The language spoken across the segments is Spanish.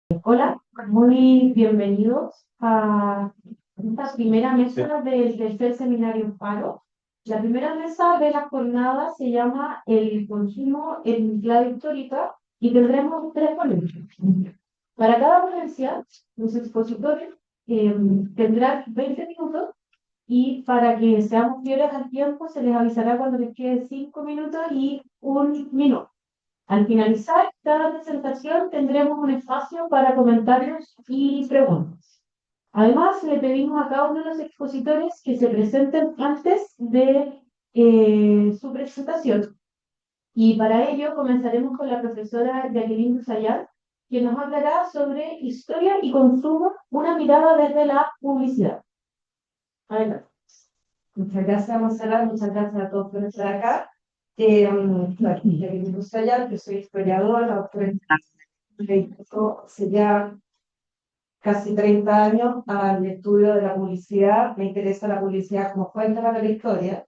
Hola, muy bienvenidos a esta primera mesa del tercer seminario Paro. La primera mesa de la jornada se llama El consumo en clave histórica y tendremos tres ponencias. Para cada ponencia, los expositores tendrán 20 minutos y para que seamos fieles al tiempo se les avisará cuando les quede 5 minutos y 1 minuto. Al finalizar cada presentación tendremos un espacio para comentarios y preguntas. Además, le pedimos a cada uno de los expositores que se presenten antes de su presentación. Y para ello comenzaremos con la profesora Jacqueline Sayal, que nos hablará sobre historia y consumo, una mirada desde la publicidad. Adelante. Muchas gracias, Monserrat. Muchas gracias a todos por estar acá. Bueno, yo me gusta ya, yo soy historiadora, doctora en me dedico hace ya casi 30 años al estudio de la publicidad. Me interesa la publicidad como fuente para la historia.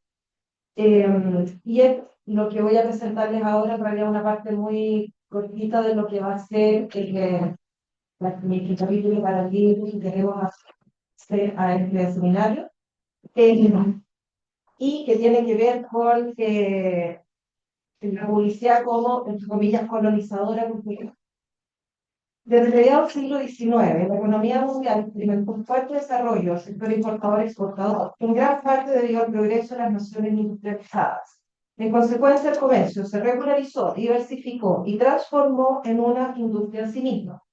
Y es lo que voy a presentarles ahora, en realidad una parte muy cortita de lo que va a ser mi capítulo para el libro que queremos hacer a este seminario. Y que tiene que ver con la publicidad como, entre comillas, colonizadora cultural. Desde mediados del siglo XIX, la economía mundial experimentó un fuerte desarrollo del sector importador-exportador, en gran parte debido al progreso de las naciones industrializadas. En consecuencia, el comercio se regularizó, diversificó y transformó en una industria en sí misma,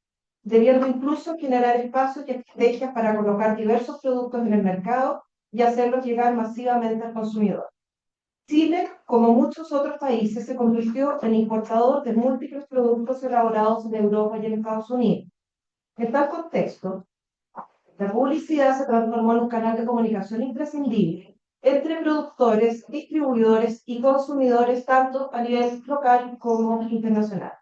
debiendo incluso generar espacios y estrategias para colocar diversos productos en el mercado y hacerlos llegar masivamente al consumidor. Chile, como muchos otros países, se convirtió en importador de múltiples productos elaborados en Europa y en Estados Unidos. En tal contexto, la publicidad se transformó en un canal de comunicación imprescindible entre productores, distribuidores y consumidores, tanto a nivel local como internacional.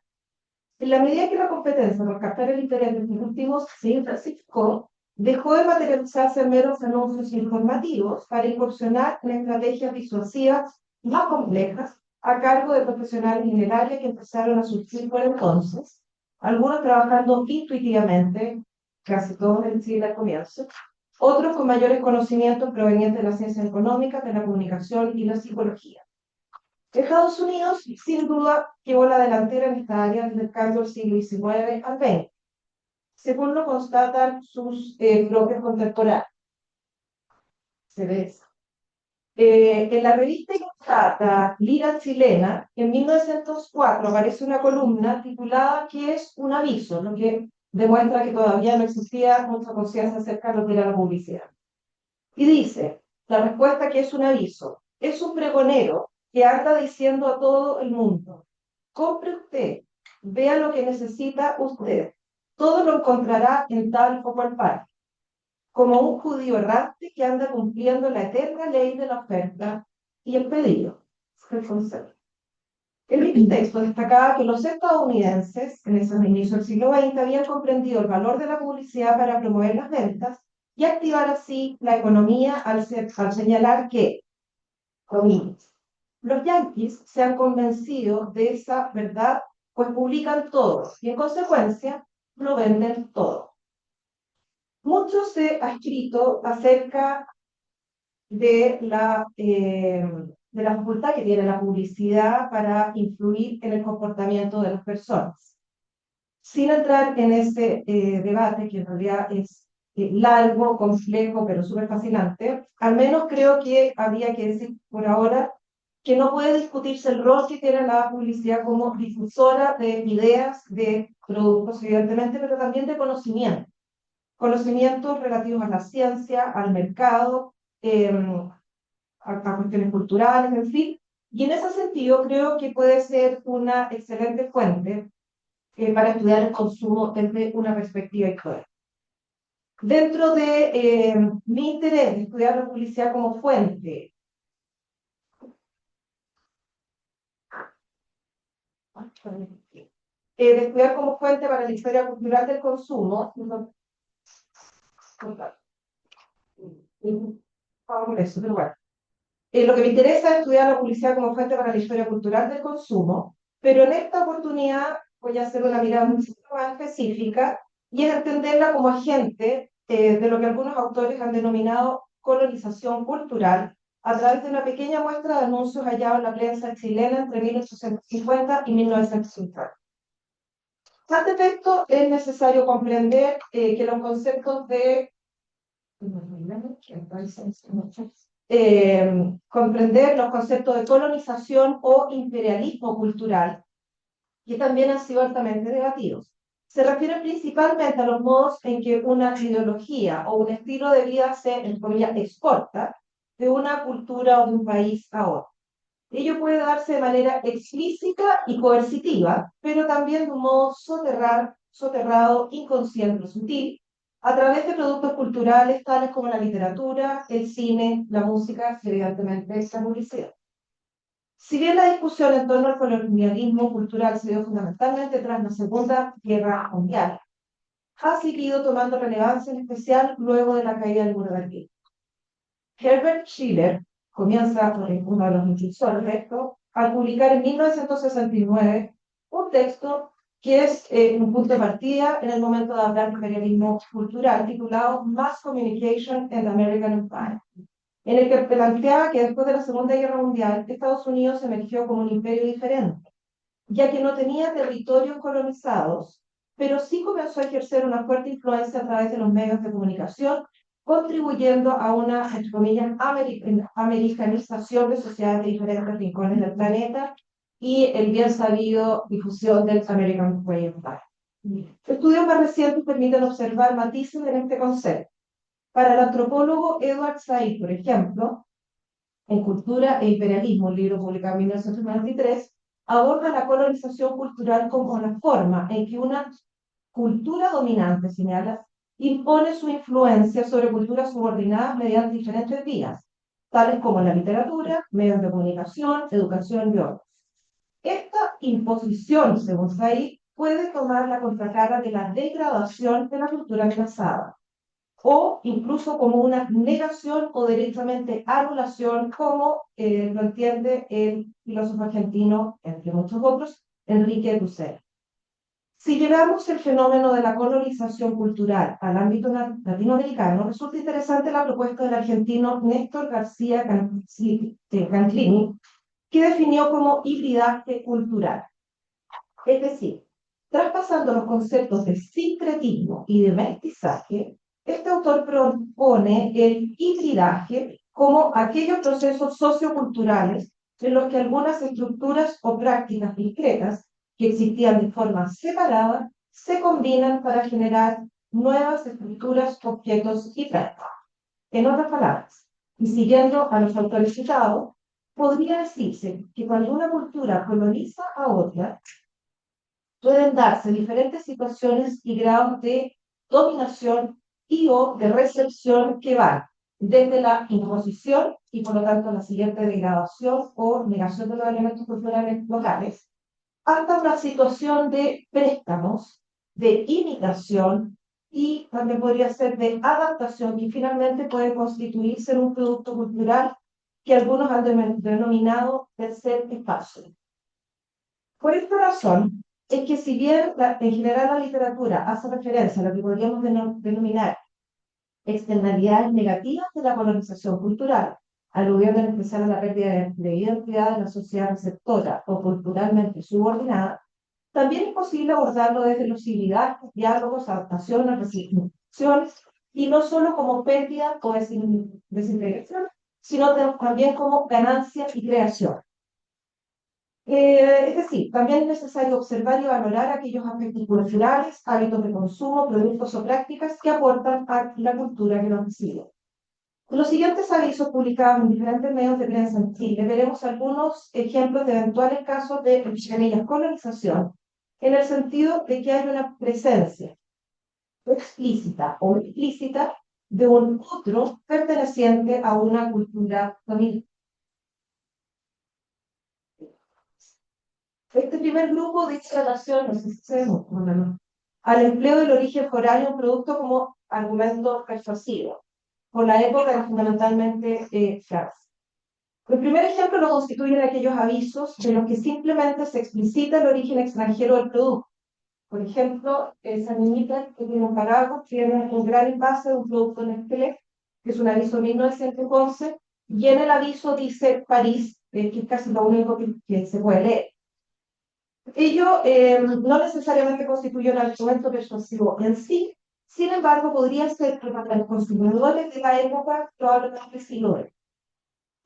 En la medida que la competencia por captar el interés de los últimos se intensificó, dejó de materializarse en meros anuncios informativos para incursionar en estrategias disuasivas más complejas a cargo de profesionales en el área que empezaron a surgir por entonces, algunos trabajando intuitivamente, casi todos en Chile al comienzo, otros con mayores conocimientos provenientes de la ciencia económica, de la comunicación y la psicología. Estados Unidos, sin duda, llevó la delantera en esta área desde el cambio del siglo XIX al XX, según lo constatan sus propios contemporáneos. Se ve eso. En la revista Ilustrada Lira Chilena, en 1904 aparece una columna titulada ¿Qué es un aviso?, lo que demuestra que todavía no existía mucha conciencia acerca de lo que era la publicidad. Y dice, la respuesta ¿qué es un aviso? Es un pregonero que anda diciendo a todo el mundo, compre usted, vea lo que necesita usted, todo lo encontrará en tal o cual parte, como un judío errante que anda cumpliendo la eterna ley de la oferta y el pedido. Es el concepto. El mismo texto destacaba que los estadounidenses, en esos inicios del siglo XX, habían comprendido el valor de la publicidad para promover las ventas y activar así la economía al señalar que, comillas, los yanquis se han convencido de esa verdad, pues publican todo y en consecuencia lo venden todo. Mucho se ha escrito acerca de la facultad que tiene la publicidad para influir en el comportamiento de las personas. Sin entrar en ese debate, que en realidad es largo, complejo, pero súper fascinante, al menos creo que habría que decir por ahora que no puede discutirse el rol que tiene la publicidad como difusora de ideas, de productos, evidentemente, pero también de conocimiento. Conocimientos relativos a la ciencia, al mercado, a cuestiones culturales, en fin. Y en ese sentido creo que puede ser una excelente fuente para estudiar el consumo desde una perspectiva histórica. Dentro de mi interés de estudiar la publicidad como fuente, de estudiar como fuente para la historia cultural del consumo, eso, pero bueno. Lo que me interesa es estudiar la publicidad como fuente para la historia cultural del consumo, pero en esta oportunidad voy a hacer una mirada mucho más específica y es entenderla como agente de lo que algunos autores han denominado colonización cultural a través de una pequeña muestra de anuncios hallados en la prensa chilena entre 1850 y 1950. Al efecto, es necesario comprender que los conceptos de comprender los conceptos de colonización o imperialismo cultural, que también han sido altamente debatidos. Se refiere principalmente a los modos en que una ideología o un estilo de vida se, en comillas, exporta de una cultura o de un país a otro. Ello puede darse de manera explícita y coercitiva, pero también de un modo soterrado, inconsciente o sutil, a través de productos culturales tales como la literatura, el cine, la música y evidentemente la publicidad. Si bien la discusión en torno al colonialismo cultural se dio fundamentalmente tras la Segunda Guerra Mundial, ha seguido tomando relevancia en especial luego de la caída del muro de Berlín. Herbert Schiller comienza por uno de los impulsores de esto, al publicar en 1969 un texto que es un punto de partida en el momento de hablar de imperialismo cultural, titulado Mass Communication and the American Empire, en el que planteaba que después de la Segunda Guerra Mundial, Estados Unidos emergió como un imperio diferente, ya que no tenía territorios colonizados, pero sí comenzó a ejercer una fuerte influencia a través de los medios de comunicación, contribuyendo a una, entre comillas, americanización de sociedades de diferentes rincones del planeta y el bien sabido difusión del American Way of Life. Estudios más recientes permiten observar matices en este concepto. Para el antropólogo Edward Said, por ejemplo, en Cultura e Imperialismo, un libro publicado en 1993, aborda la colonización cultural como la forma en que una cultura dominante, señala, impone su influencia sobre culturas subordinadas mediante diferentes vías, tales como la literatura, medios de comunicación, educación y otros. Esta imposición, según Said, puede tomar la contracara de la degradación de la cultura amenazada, o incluso como una negación o directamente anulación, como lo entiende el filósofo argentino, entre muchos otros, Enrique Dussel. Si llevamos el fenómeno de la colonización cultural al ámbito latinoamericano, resulta interesante la propuesta del argentino Néstor García Canclini, que definió como hibridaje cultural. Es decir, traspasando los conceptos de sincretismo y de mestizaje, este autor propone el hibridaje como aquellos procesos socioculturales en los que algunas estructuras o prácticas discretas que existían de forma separada se combinan para generar nuevas estructuras, objetos y prácticas. En otras palabras, y siguiendo a los autores citados, podría decirse que cuando una cultura coloniza a otra, pueden darse diferentes situaciones y grados de dominación y o de recepción que van desde la imposición y por lo tanto la siguiente degradación o negación de los elementos culturales locales, hasta una situación de préstamos, de imitación y también podría ser de adaptación y finalmente puede constituirse en un producto cultural que algunos han denominado tercer espacio. Por esta razón, es que si bien en general la literatura hace referencia a lo que podríamos denominar externalidades negativas de la colonización cultural, aludiendo en especial a la pérdida de identidad de la sociedad receptora o culturalmente subordinada, también es posible abordarlo desde los hibridajes, diálogos, adaptaciones, resignificaciones, y no solo como pérdida o desintegración, sino también como ganancia y creación. Es decir, también es necesario observar y valorar aquellos aspectos culturales, hábitos de consumo, productos o prácticas que aportan a la cultura que nos recibe. En los siguientes avisos publicados en diferentes medios de prensa en Chile, veremos algunos ejemplos de eventuales casos de colonización, en el sentido de que hay una presencia explícita o implícita de un otro perteneciente a una cultura dominante. Este primer grupo dice relación, no sé si se ve, al empleo del origen foral un producto como argumento persuasivo, por la época era fundamentalmente clase. El primer ejemplo lo constituyen aquellos avisos de los que simplemente se explicita el origen extranjero del producto, Por ejemplo, esa niñita que tiene un paraguas tiene un gran envase de un producto Nestlé, que es un aviso 1911, y en el aviso dice París, que es casi lo único que se puede leer. Ello no necesariamente constituye un argumento persuasivo en sí, sin embargo, podría ser que para los consumidores de la época, probablemente del siglo XX.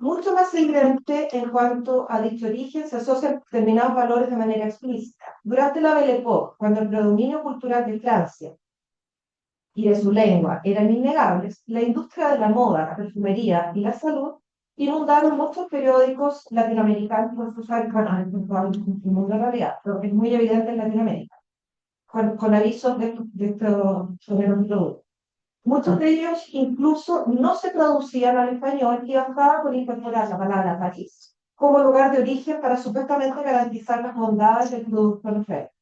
Mucho más evidente en cuanto a dicho origen se asocian determinados valores de manera explícita. Durante la Belle Époque, cuando el predominio cultural de Francia y de su lengua eran innegables, la industria de la moda, la perfumería y la salud inundaron muchos periódicos latinoamericanos por sus canales en el mundo en realidad, pero es muy evidente en Latinoamérica, con avisos sobre los productos. Muchos de ellos incluso no se traducían al español y bastaba con incorporar la palabra París como lugar de origen para supuestamente garantizar las bondades del producto en oferta.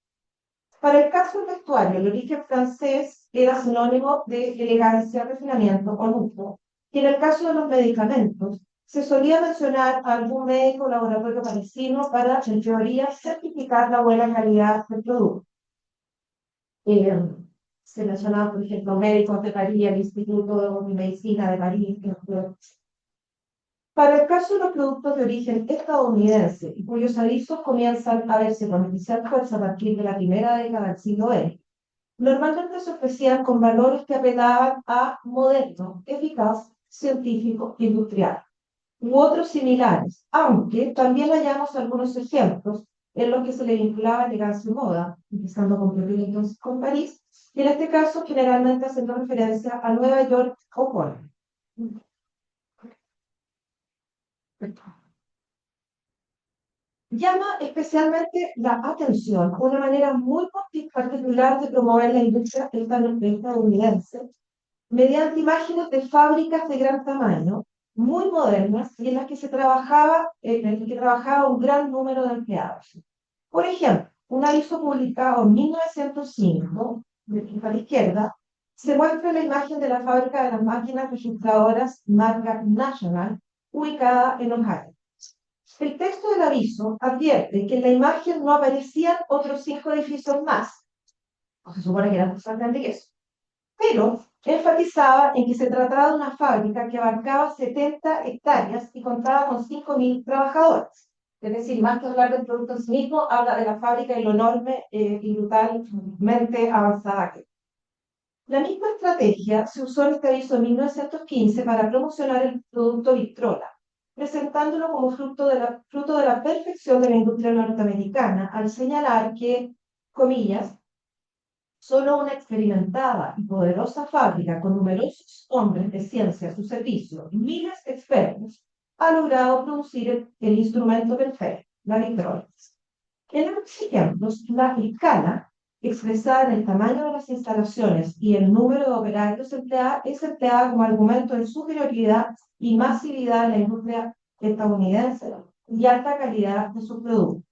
Para el caso del vestuario, el origen francés era sinónimo de elegancia, refinamiento o lujo, y en el caso de los medicamentos, se solía mencionar a algún médico o laboratorio parisino para, en teoría, certificar la buena calidad del producto. Se mencionaba, por ejemplo, médicos de París, el Instituto de Medicina de París. Para el caso de los productos de origen estadounidense y cuyos avisos comienzan a verse con especial fuerza a partir de la primera década del siglo XX, normalmente se ofrecían con valores que apelaban a moderno, eficaz, científico, industrial, u otros similares, aunque también hallamos algunos ejemplos en los que se le vinculaba elegancia y moda, empezando con entonces con París, y en este caso generalmente haciendo referencia a Nueva York o Colombia. Llama especialmente la atención una manera muy particular de promover la industria estadounidense mediante imágenes de fábricas de gran tamaño, muy modernas y en las que trabajaba un gran número de empleados. Por ejemplo, un aviso publicado en 1905, a la izquierda, se muestra la imagen de la fábrica de las máquinas registradoras marca National, ubicada en Ohio. El texto del aviso advierte que en la imagen no aparecían otros 5 edificios más, o se supone que eran más grandes que eso, pero enfatizaba en que se trataba de una fábrica que abarcaba 70 hectáreas y contaba con 5.000 trabajadores. Es decir, más que hablar del producto en sí mismo, habla de la fábrica y lo enorme y brutalmente avanzada que es. La misma estrategia se usó en este aviso en 1915 para promocionar el producto Victrola, presentándolo como fruto de la perfección de la industria norteamericana, al señalar que, comillas, solo una experimentada y poderosa fábrica con numerosos hombres de ciencia a su servicio y miles de expertos ha logrado producir el instrumento perfecto, la Victrola. En los ejemplos, la escala, expresada en el tamaño de las instalaciones y el número de operarios empleados, es empleada como argumento de superioridad y masividad de la industria estadounidense y alta calidad de sus productos.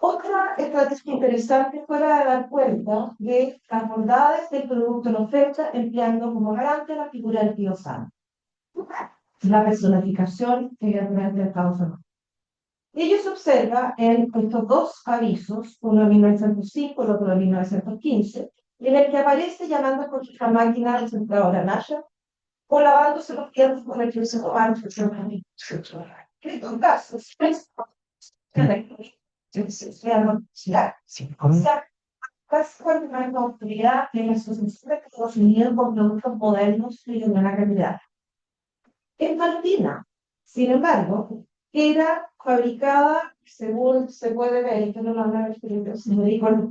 Otra estrategia interesante fue la de dar cuenta de las bondades del producto en oferta, empleando como garante la figura del tío Sam. La personificación evidentemente de Estados Unidos. Ello se observa en estos dos avisos, uno de 1905 y el otro de 1915, en el que aparece llamando a la máquina concentradora Nasha o lavándose los dientes con el que se toman en estos casos. O sea, casi cualquier autoridad en la sociedad que consumían con productos modernos y de buena calidad. En Malvina, sin embargo, era fabricada, según se puede ver, esto no lo van a ver, pero se me dijo el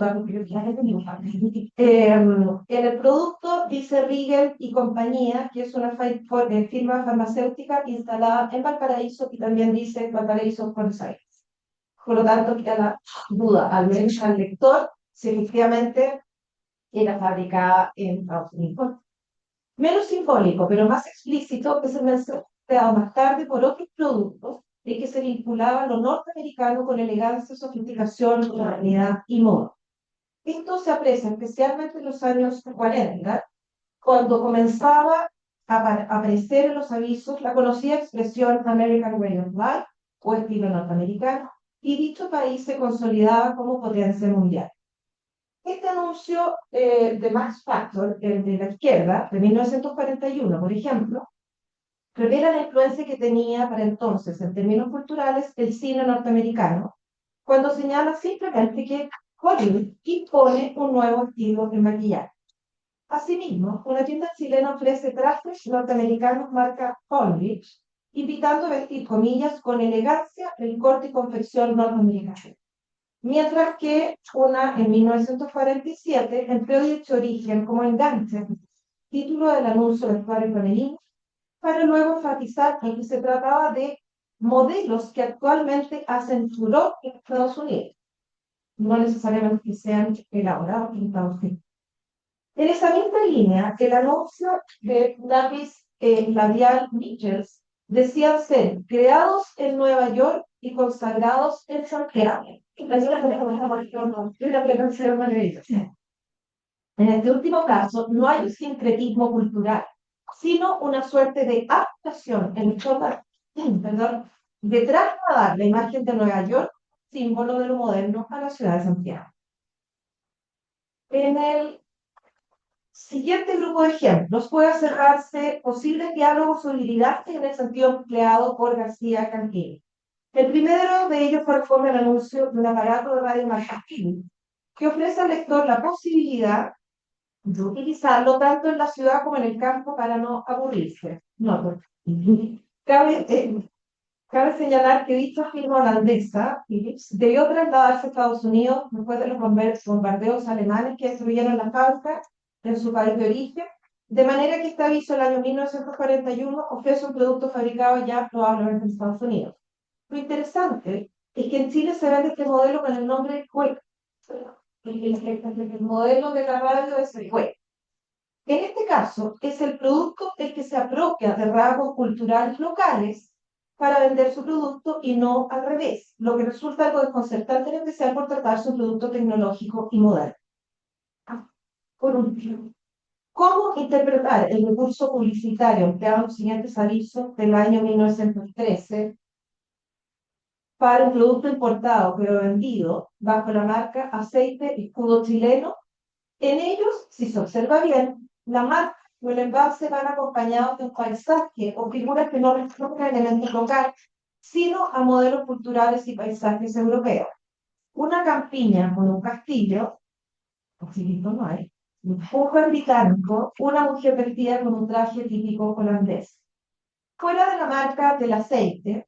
en el producto dice Riegel y compañía, que es una firma farmacéutica instalada en Valparaíso y también dice Valparaíso, Buenos Aires. Por lo tanto, queda la duda, al menos al lector, si efectivamente era fabricada en Estados Unidos. Menos simbólico, pero más explícito, es el mensaje creado más tarde por otros productos de que se vinculaba lo norteamericano con elegancia, sofisticación, modernidad y moda. Esto se aprecia especialmente en los años 40, cuando comenzaba a aparecer en los avisos la conocida expresión American Way of Life o estilo norteamericano, y dicho país se consolidaba como potencia mundial. Este anuncio de Max Factor, el de la izquierda, de 1941, por ejemplo, revela la influencia que tenía para entonces, en términos culturales, el cine norteamericano, cuando señala simplemente que Hollywood impone un nuevo estilo de maquillaje. Asimismo, una tienda chilena ofrece trajes norteamericanos marca Hollywood, invitando a vestir comillas con elegancia el corte y confección norteamericano. Mientras que una en 1947 empleó dicho origen como enganche, título del anuncio de vestuario femenino, para luego enfatizar en que se trataba de modelos que actualmente hacen furor en Estados Unidos, no necesariamente que sean elaborados en Estados Unidos. En esa misma línea, el anuncio de lápiz labial Mitchells decía ser creados en Nueva York y consagrados en Santiago. En este último caso, no hay un sincretismo cultural, sino una suerte de adaptación en toda, perdón, de trasladar la imagen de Nueva York, símbolo de lo moderno, a la ciudad de Santiago. En el siguiente grupo de ejemplos puede cerrarse posibles diálogos sobre liderazgo en el sentido empleado por García Campillo. El primero de ellos corresponde al anuncio de un aparato de radio marcativo que ofrece al lector la posibilidad de utilizarlo tanto en la ciudad como en el campo para no aburrirse. No, cabe señalar que dicha firma holandesa, Philips, debió trasladarse a Estados Unidos después de los bombardeos alemanes que destruyeron la fábrica en su país de origen, de manera que este aviso del año 1941 ofrece un producto fabricado ya probablemente en Estados Unidos. Lo interesante es que en Chile se vende este modelo con el nombre CUEC. El modelo de la radio es el CUEC. En este caso, es el producto el que se apropia de rasgos culturales locales para vender su producto y no al revés, lo que resulta algo desconcertante, en especial por tratarse de un producto tecnológico y moderno. Por último, ¿cómo interpretar el recurso publicitario empleado en los siguientes avisos del año 1913 para un producto importado pero vendido bajo la marca Aceite Escudo Chileno? En ellos, si se observa bien, la marca o el envase van acompañados de un paisaje o figuras que no reflejan elementos locales, sino a modelos culturales y paisajes europeos. Una campiña con un castillo, facilito no hay, un joven británico, una mujer vestida con un traje típico holandés. Fuera de la marca del aceite,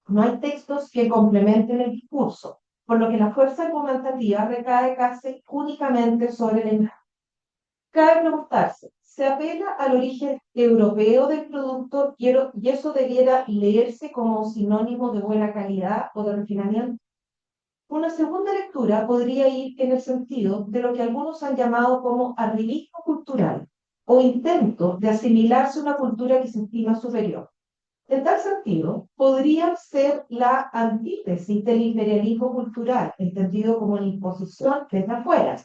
no hay textos que complementen el discurso, por lo que la fuerza argumentativa recae casi únicamente sobre el engaño. Cabe preguntarse, ¿se apela al origen europeo del producto y eso debiera leerse como sinónimo de buena calidad o de refinamiento? Una segunda lectura podría ir en el sentido de lo que algunos han llamado como arribismo cultural o intento de asimilarse a una cultura que se estima superior. En tal sentido, podría ser la antítesis del imperialismo cultural, entendido como la imposición desde afuera,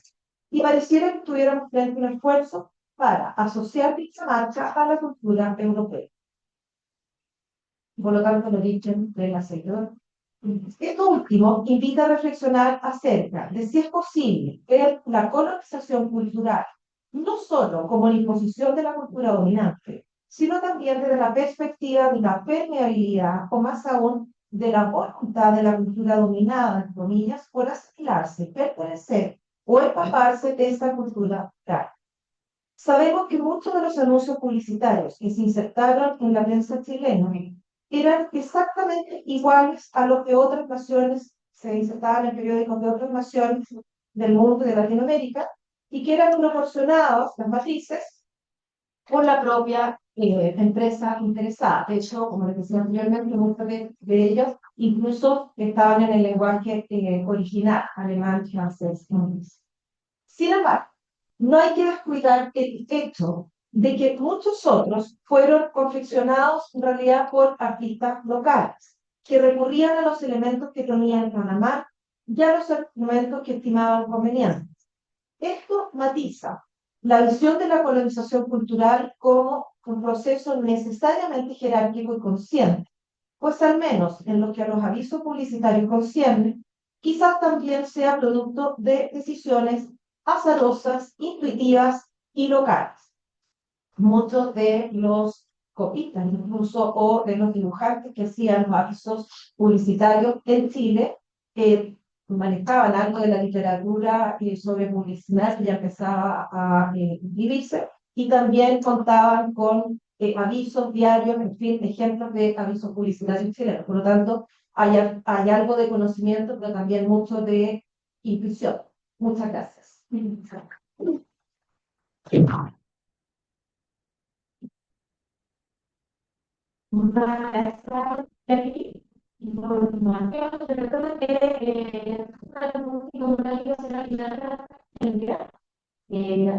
y pareciera que tuviéramos frente un esfuerzo para asociar dicha marcha a la cultura europea. Por lo tanto, el origen del aceite. Esto último invita a reflexionar acerca de si es posible ver la colonización cultural no solo como la imposición de la cultura dominante, sino también desde la perspectiva de la permeabilidad, o más aún, de la voluntad de la cultura dominada, entre comillas, por asimilarse, pertenecer o empaparse de esta cultura local. Sabemos que muchos de los anuncios publicitarios que se insertaron en la prensa chilena eran exactamente iguales a los que otras naciones se insertaban en periódicos de otras naciones del mundo de Latinoamérica y que eran proporcionados, las matices, por la propia empresa interesada. De hecho, como les decía anteriormente, muchos de ellos incluso estaban en el lenguaje original, alemán, francés, inglés. Sin embargo, no hay que descuidar el hecho de que muchos otros fueron confeccionados en realidad por artistas locales, que recurrían a los elementos que tenían Panamá y a los elementos que estimaban convenientes. Esto matiza la visión de la colonización cultural como un proceso necesariamente jerárquico y consciente, pues al menos en lo que a los avisos publicitarios concierne, quizás también sea producto de decisiones azarosas, intuitivas y locales. Muchos de los copistas, incluso, o de los dibujantes que hacían los avisos publicitarios en Chile, manejaban algo de la literatura sobre publicidad que ya empezaba a escribirse, y también contaban con avisos diarios, en fin, ejemplos de avisos publicitarios chilenos. Por lo tanto, hay algo de conocimiento, pero también mucho de intuición. Muchas gracias. Maestra Peggy, información, recuerdo que la música será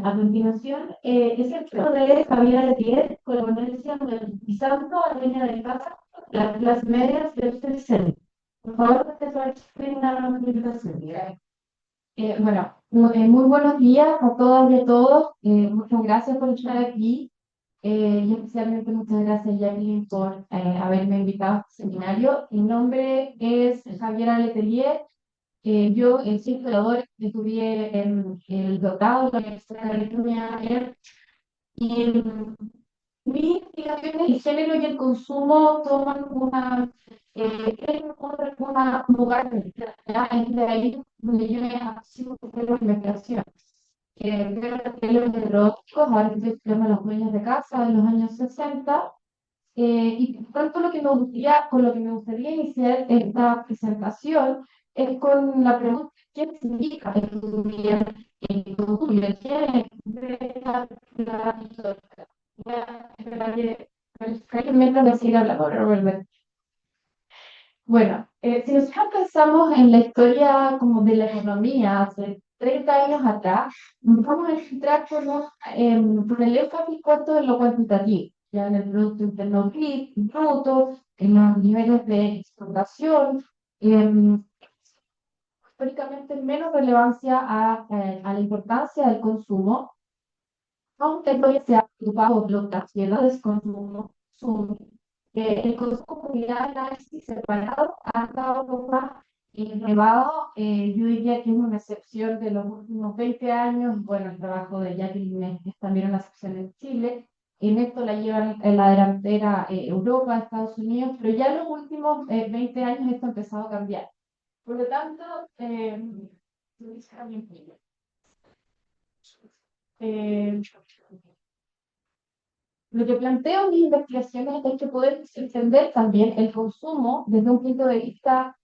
a continuación, es el caso de Javier Letier, con la ponencia Pisando a Dueña de Casa, las clases medias del CERCEN. Por favor, te va a explicar la presentación. Bueno, muy buenos días a todas y a todos. Muchas gracias por estar aquí. Y especialmente muchas gracias, Jacqueline, por haberme invitado a este seminario. Mi nombre es Javiera Letelier. Yo soy historiadora, estudié en el doctorado de la Universidad de California y mis investigaciones, el género y el consumo toman un lugar ¿ya? Es de ahí donde yo he sido de investigación. Veo los teléfonos eróticos, ahora estoy estudiando los dueños de casa de los años 60, y por tanto con lo que me gustaría iniciar esta presentación es con la pregunta: ¿qué significa estudiar el consumo? ¿Qué es la historia? Mientras de seguir hablando, realmente. Bueno, si nosotros pensamos en la historia como de la economía hace 30 años atrás, nos vamos a encontrar con el énfasis puesto en lo cuantitativo, ya en el Producto Interno Bruto, en los niveles de exportación, históricamente menos relevancia a la importancia del consumo, aunque todavía se ha preocupado por las sociedades consumo, el consumo como unidad de análisis separado ha estado más elevado. Yo diría que es una excepción de los últimos 20 años. Bueno, el trabajo de Jacqueline es también una excepción en Chile. En esto la llevan en la delantera Europa, Estados Unidos, pero ya en los últimos 20 años esto ha empezado a cambiar. Por lo tanto, eh, lo que planteo en mis investigaciones es que podemos entender también el consumo desde un punto de vista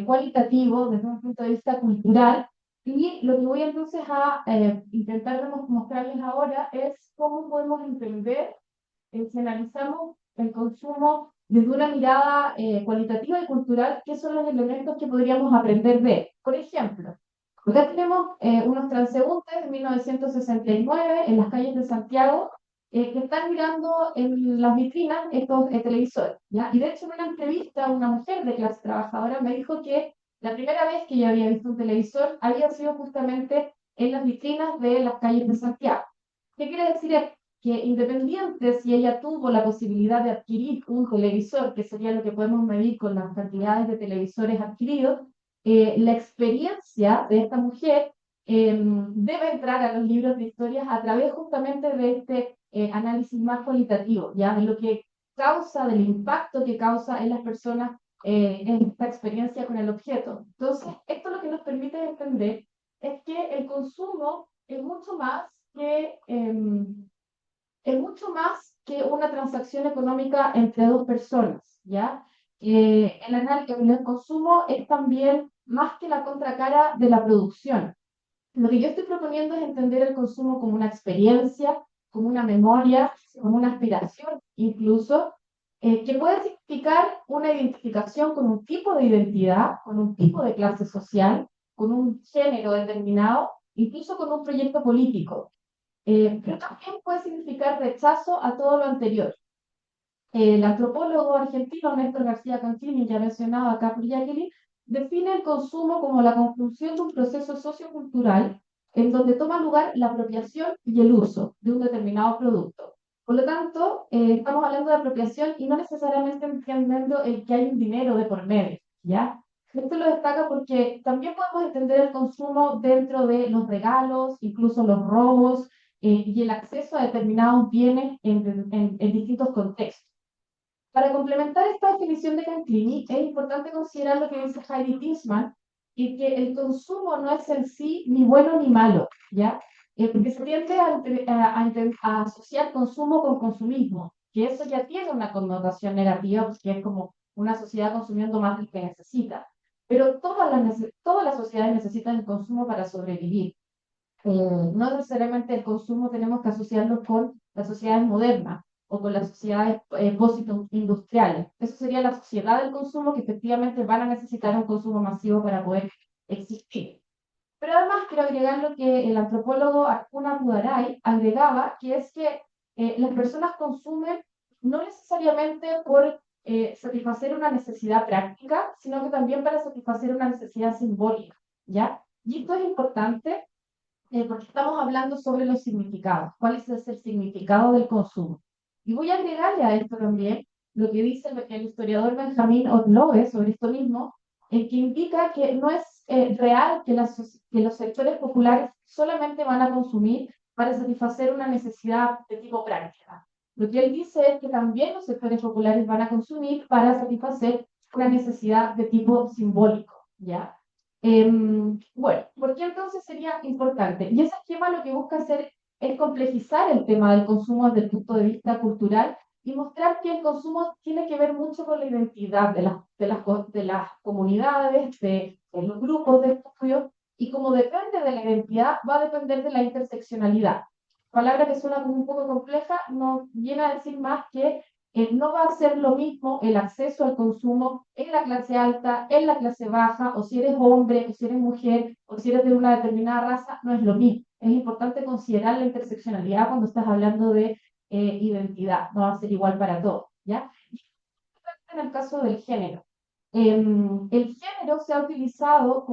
cualitativo, desde un punto de vista cultural, y lo que voy entonces a intentar mostrarles ahora es cómo podemos entender, si analizamos el consumo desde una mirada cualitativa y cultural, qué son los elementos que podríamos aprender de él. Por ejemplo, acá tenemos unos transeúntes de 1969 en las calles de Santiago, que están mirando en las vitrinas estos televisores, ¿ya? Y de hecho en una entrevista una mujer de clase trabajadora me dijo que la primera vez que ella había visto un televisor había sido justamente en las vitrinas de las calles de Santiago. ¿Qué quiere decir esto? Que independiente si ella tuvo la posibilidad de adquirir un televisor, que sería lo que podemos medir con las cantidades de televisores adquiridos, la experiencia de esta mujer debe entrar a los libros de historias a través justamente de este análisis más cualitativo, ya de lo que causa, del impacto que causa en las personas en esta experiencia con el objeto. Entonces, esto lo que nos permite entender es que el consumo es mucho más que una transacción económica entre dos personas, ¿ya? El consumo es también más que la contracara de la producción. Lo que yo estoy proponiendo es entender el consumo como una experiencia, como una memoria, como una aspiración, incluso, que puede significar una identificación con un tipo de identidad, con un tipo de clase social, con un género determinado, incluso con un proyecto político. Pero también puede significar rechazo a todo lo anterior. El antropólogo argentino Néstor García Concini, ya mencionado acá por Jacqueline, define el consumo como la conjunción de un proceso sociocultural en donde toma lugar la apropiación y el uso de un determinado producto. Por lo tanto, estamos hablando de apropiación y no necesariamente entendiendo el que hay un dinero de por medio, ¿ya? Esto lo destaca porque también podemos entender el consumo dentro de los regalos, incluso los robos, y el acceso a determinados bienes en distintos contextos. Para complementar esta definición de Canclini, es importante considerar lo que dice Heidi Tisman, y que el consumo no es en sí ni bueno ni malo, ¿ya? Porque se tiende a asociar consumo con consumismo, que eso ya tiene una connotación negativa, porque es como una sociedad consumiendo más de lo que necesita. Pero todas las sociedades necesitan el consumo para sobrevivir. No necesariamente el consumo tenemos que asociarlo con las sociedades modernas o con las sociedades postindustriales. Eso sería la sociedad del consumo, que efectivamente van a necesitar un consumo masivo para poder existir. Pero además quiero agregar lo que el antropólogo Arjuna Mudaray agregaba, que es que las personas consumen no necesariamente por satisfacer una necesidad práctica, sino que también para satisfacer una necesidad simbólica, ¿ya? Y esto es importante porque estamos hablando sobre los significados. ¿Cuál es el significado del consumo? Y voy a agregarle a esto también lo que dice el historiador Benjamín Orlove sobre esto mismo, el que indica que no es real que los sectores populares solamente van a consumir para satisfacer una necesidad de tipo práctica. Lo que él dice es que también los sectores populares van a consumir para satisfacer una necesidad de tipo simbólico, ¿ya? Bueno, ¿por qué entonces sería importante? Y ese esquema lo que busca hacer es complejizar el tema del consumo desde el punto de vista cultural y mostrar que el consumo tiene que ver mucho con la identidad de las comunidades, de los grupos de estudio, y como depende de la identidad, va a depender de la interseccionalidad. Palabra que suena como un poco compleja, nos viene a decir más que no va a ser lo mismo el acceso al consumo en la clase alta, en la clase baja, o si eres hombre, o si eres mujer, o si eres de una determinada raza, no es lo mismo. Es importante considerar la interseccionalidad cuando estás hablando de identidad, no va a ser igual para todos, ¿ya? En el caso del género. El género se ha utilizado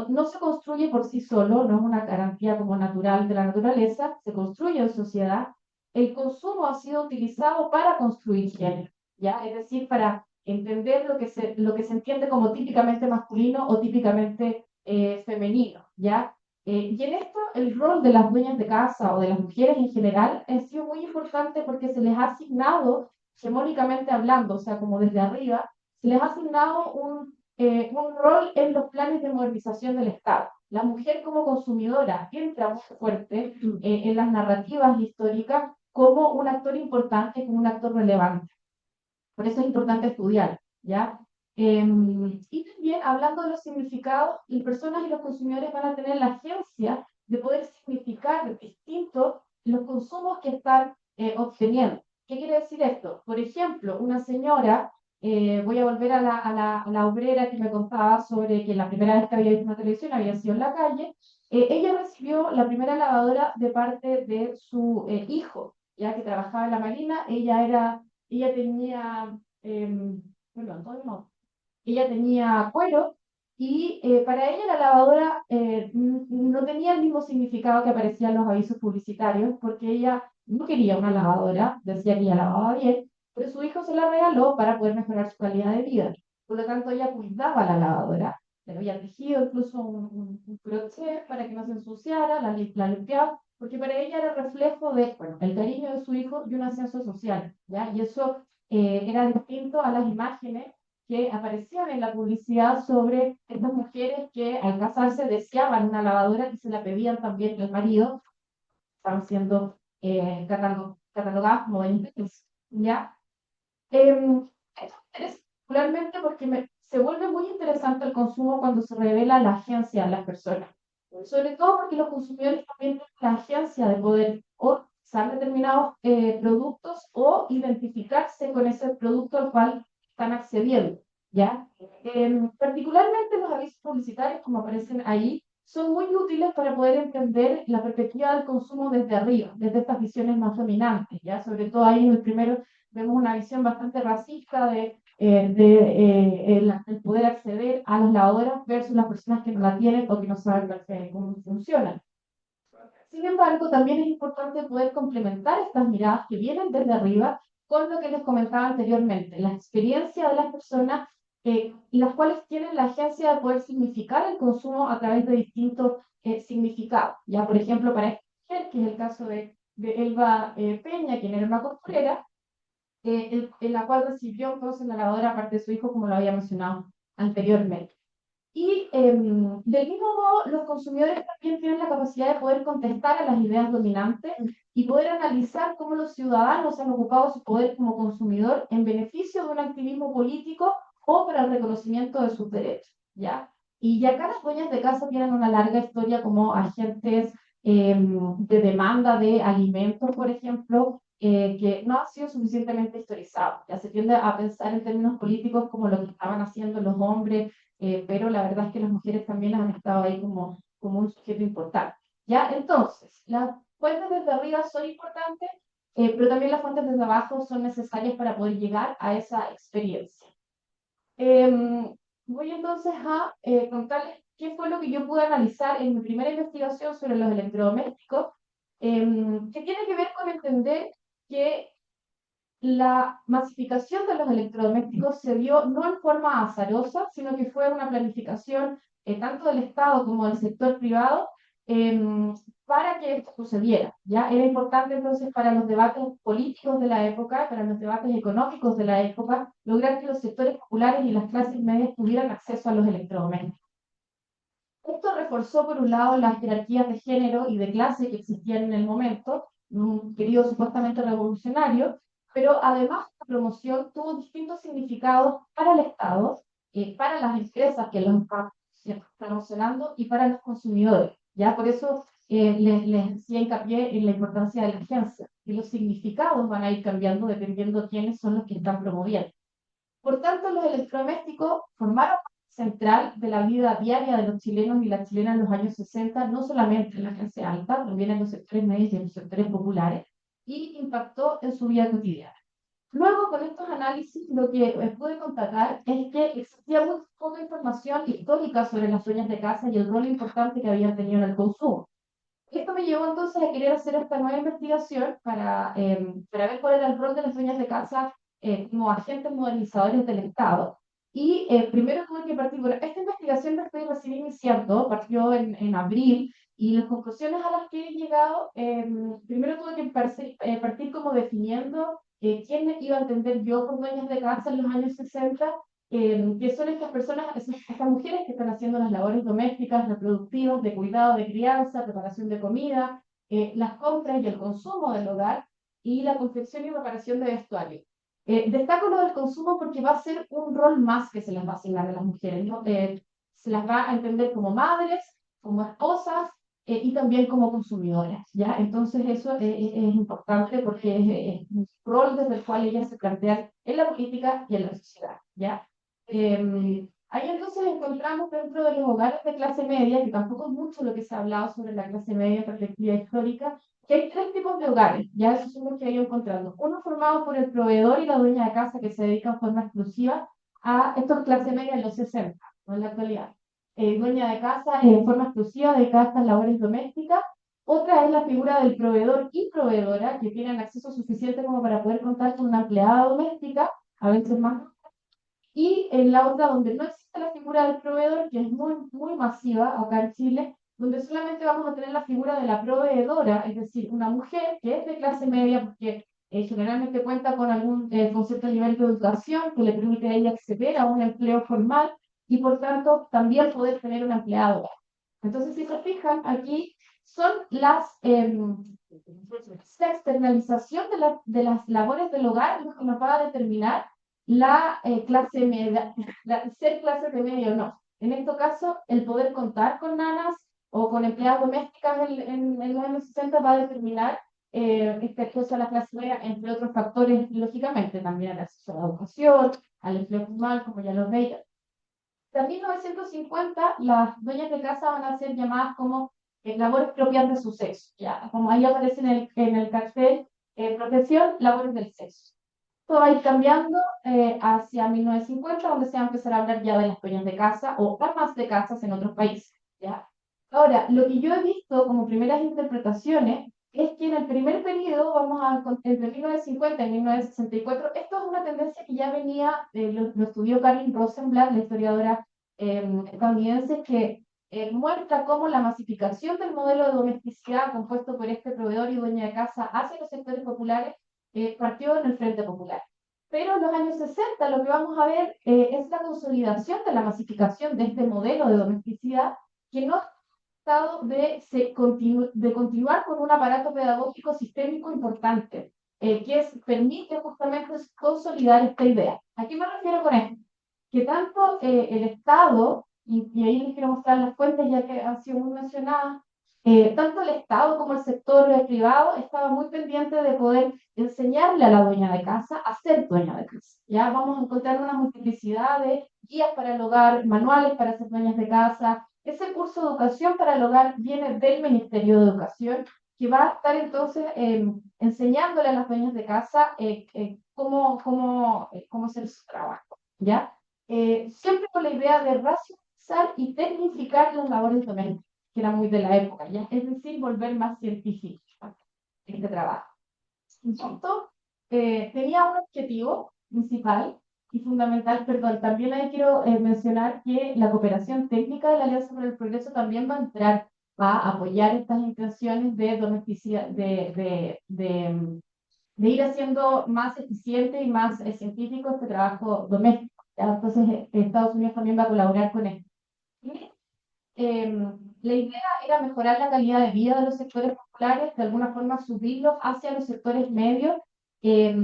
no se construye por sí solo, no es una garantía como natural de la naturaleza, se construye en sociedad. El consumo ha sido utilizado para construir género, ¿ya? Es decir, para entender lo que se entiende como típicamente masculino o típicamente femenino, ¿ya? Y en esto el rol de las dueñas de casa o de las mujeres en general ha sido muy importante porque se les ha asignado, hegemónicamente hablando, o sea, como desde arriba, se les ha asignado un rol en los planes de modernización del Estado. La mujer como consumidora entra muy fuerte en las narrativas históricas como un actor importante, como un actor relevante. Por eso es importante estudiar, ¿ya? Y también, hablando de los significados, las personas y los consumidores van a tener la agencia de poder significar distintos los consumos que están obteniendo. ¿Qué quiere decir esto? Por ejemplo, una señora, voy a volver a la obrera que me contaba sobre que la primera vez que había visto una televisión había sido en la calle. Ella recibió la primera lavadora de parte de su hijo, ya que trabajaba en la marina. Ella tenía, bueno, entonces no, ella tenía cuero, y para ella la lavadora no tenía el mismo significado que aparecía en los avisos publicitarios, porque ella no quería una lavadora, decía que ella lavaba bien, pero su hijo se la regaló para poder mejorar su calidad de vida. Por lo tanto, ella cuidaba la lavadora, le había tejido incluso un crochet para que no se ensuciara, la limpiaba, porque para ella era reflejo de, bueno, el cariño de su hijo y un ascenso social, ¿ya? Y eso era distinto a las imágenes que aparecían en la publicidad sobre estas mujeres que al casarse deseaban una lavadora y se la pedían también al marido. Estaban siendo catalogadas como delincuentes, ¿ya? Esto es particularmente porque se vuelve muy interesante el consumo cuando se revela la agencia de las personas. Sobre todo porque los consumidores también tienen la agencia de poder o usar determinados productos o identificarse con ese producto al cual están accediendo, ¿ya? Particularmente los avisos publicitarios, como aparecen ahí, son muy útiles para poder entender la perspectiva del consumo desde arriba, desde estas visiones más dominantes, ¿ya? Sobre todo ahí en el primero vemos una visión bastante racista el poder acceder a las lavadoras versus las personas que no la tienen o que no saben cómo funcionan. Sin embargo, también es importante poder complementar estas miradas que vienen desde arriba con lo que les comentaba anteriormente, la experiencia de las personas y las cuales tienen la agencia de poder significar el consumo a través de distintos significados. Ya, por ejemplo, para esta mujer, que es el caso de Elba Peña, quien era una costurera, en la cual recibió entonces la lavadora aparte de su hijo, como lo había mencionado anteriormente. Y del mismo modo, los consumidores también tienen la capacidad de poder contestar a las ideas dominantes y poder analizar cómo los ciudadanos han ocupado su poder como consumidor en beneficio de un activismo político o para el reconocimiento de sus derechos, ¿ya? Y ya acá las dueñas de casa tienen una larga historia como agentes de demanda de alimentos, por ejemplo, que no ha sido suficientemente historizado. Ya se tiende a pensar en términos políticos como lo que estaban haciendo los hombres, pero la verdad es que las mujeres también han estado ahí como un sujeto importante. ¿Ya? Entonces, las fuentes desde arriba son importantes, pero también las fuentes desde abajo son necesarias para poder llegar a esa experiencia. Voy entonces a contarles qué fue lo que yo pude analizar en mi primera investigación sobre los electrodomésticos, que tiene que ver con entender que la masificación de los electrodomésticos se dio no en forma azarosa, sino que fue una planificación tanto del Estado como del sector privado para que esto sucediera. ¿Ya? Era importante entonces para los debates políticos de la época, para los debates económicos de la época, lograr que los sectores populares y las clases medias tuvieran acceso a los electrodomésticos. Esto reforzó, por un lado, las jerarquías de género y de clase que existían en el momento, un periodo supuestamente revolucionario, pero además la promoción tuvo distintos significados para el Estado, para las empresas que los estaban promocionando y para los consumidores. ¿Ya? Por eso les hacía hincapié en la importancia de la agencia, que los significados van a ir cambiando dependiendo de quiénes son los que están promoviendo. Por tanto, los electrodomésticos formaron parte central de la vida diaria de los chilenos y las chilenas en los años 60, no solamente en la clase alta, también en los sectores medios y en los sectores populares, y impactó en su vida cotidiana. Luego, con estos análisis, lo que pude constatar es que existía muy poca información histórica sobre las dueñas de casa y el rol importante que habían tenido en el consumo. Esto me llevó entonces a querer hacer esta nueva investigación para ver cuál era el rol de las dueñas de casa como agentes modernizadores del Estado. Y primero tuve que partir, bueno, esta investigación la estoy recién iniciando, partió en abril, y las conclusiones a las que he llegado, primero tuve que partir como definiendo quién iba a entender yo por dueñas de casa en los años 60, que son estas personas, estas mujeres que están haciendo las labores domésticas, reproductivas, de cuidado, de crianza, preparación de comida, las compras y el consumo del hogar, y la confección y reparación de vestuario. Destaco lo del consumo porque va a ser un rol más que se les va a asignar a las mujeres, ¿no? Se las va a entender como madres, como esposas, y también como consumidoras, ¿ya? Entonces eso es importante porque es un rol desde el cual ellas se plantean en la política y en la sociedad, ¿ya? Ahí entonces encontramos dentro de los hogares de clase media, que tampoco es mucho lo que se ha hablado sobre la clase media en perspectiva histórica, que hay tres tipos de hogares, ya esos son los que he ido encontrando. Uno formado por el proveedor y la dueña de casa que se dedican en forma exclusiva a estos clase media en los 60, no en la actualidad. Dueña de casa en forma exclusiva dedicada a estas labores domésticas. Otra es la figura del proveedor y proveedora que tienen acceso suficiente como para poder contar con una empleada doméstica, a veces más, y en la otra donde no existe la figura del proveedor, que es muy masiva acá en Chile, donde solamente vamos a tener la figura de la proveedora, es decir, una mujer que es de clase media, porque generalmente cuenta con cierto nivel de educación que le permite a ella acceder a un empleo formal y por tanto también poder tener un empleado. Entonces, si se fijan, aquí son la externalización de las labores del hogar lo que nos va a determinar la clase media, ser clase de media o no. En este caso, el poder contar con nanas o con empleadas domésticas en los años 60 va a determinar este acceso a la clase media, entre otros factores, lógicamente, también el acceso a la educación, al empleo formal, como ya lo veía. En 1950, las dueñas de casa van a ser llamadas como labores propias de su sexo, ¿ya? Como ahí aparece en el cartel, profesión, labores del sexo. Esto va a ir cambiando hacia 1950, donde se va a empezar a hablar ya de las dueñas de casa o amas de casas en otros países, ¿ya? Ahora, lo que yo he visto como primeras interpretaciones es que en el primer periodo, entre 1950 y 1964, esto es una tendencia que ya venía, lo estudió Karin Rosenblatt, la historiadora estadounidense, que muestra cómo la masificación del modelo de domesticidad compuesto por este proveedor y dueña de casa hacia los sectores populares partió en el Frente Popular. Pero en los años 60 lo que vamos a ver es la consolidación de la masificación de este modelo de domesticidad que no de continuar con un aparato pedagógico sistémico importante, permite justamente consolidar esta idea. ¿A qué me refiero con esto? Que tanto el Estado, y ahí les quiero mostrar las fuentes ya que han sido muy mencionadas, tanto el Estado como el sector privado estaba muy pendiente de poder enseñarle a la dueña de casa a ser dueña de casa. Ya vamos a encontrar una multiplicidad de guías para el hogar, manuales para ser dueñas de casa. Ese curso de educación para el hogar viene del Ministerio de Educación, que va a estar entonces enseñándole a las dueñas de casa cómo hacer su trabajo, ¿ya? Siempre con la idea de racionalizar y tecnificar las labores domésticas, que era muy de la época, ¿ya? Es decir, volver más científico este trabajo. Esto tenía un objetivo principal y fundamental, perdón, también ahí quiero mencionar que la cooperación técnica de la Alianza por el Progreso también va a entrar a apoyar estas intenciones de domesticidad, de ir haciendo más eficiente y más científico este trabajo doméstico. ¿Ya? Entonces, Estados Unidos también va a colaborar con esto. La idea era mejorar la calidad de vida de los sectores populares, de alguna forma subirlos hacia los sectores medios,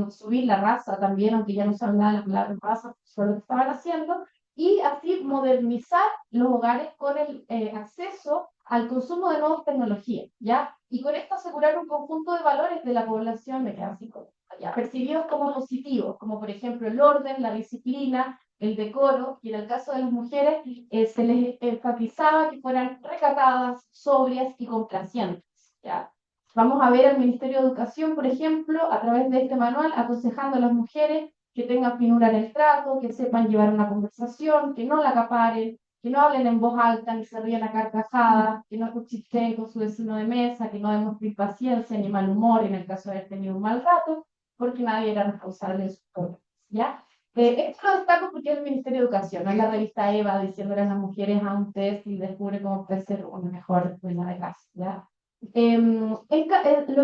subir la raza también, aunque ya no se hablaba de la palabra raza, solo lo que estaban haciendo, y así modernizar los hogares con el acceso al consumo de nuevas tecnologías, ¿ya? Y con esto asegurar un conjunto de valores de la población de cada ya, percibidos como positivos, como por ejemplo el orden, la disciplina, el decoro, y en el caso de las mujeres se les enfatizaba que fueran recatadas, sobrias y complacientes. ¿Ya? Vamos a ver al Ministerio de Educación, por ejemplo, a través de este manual, aconsejando a las mujeres que tengan finura en el trato, que sepan llevar una conversación, que no la acaparen, que no hablen en voz alta, ni se rían a carcajadas, que no cuchicheen con su vecino de mesa, que no demuestren paciencia ni mal humor en el caso de haber tenido un mal rato, porque nadie era responsable de sus problemas. ¿Ya? Esto lo destaco porque es el Ministerio de Educación, no es la revista Eva diciéndole a las mujeres a un test y descubre cómo puede ser una mejor dueña de casa. ¿Ya? Lo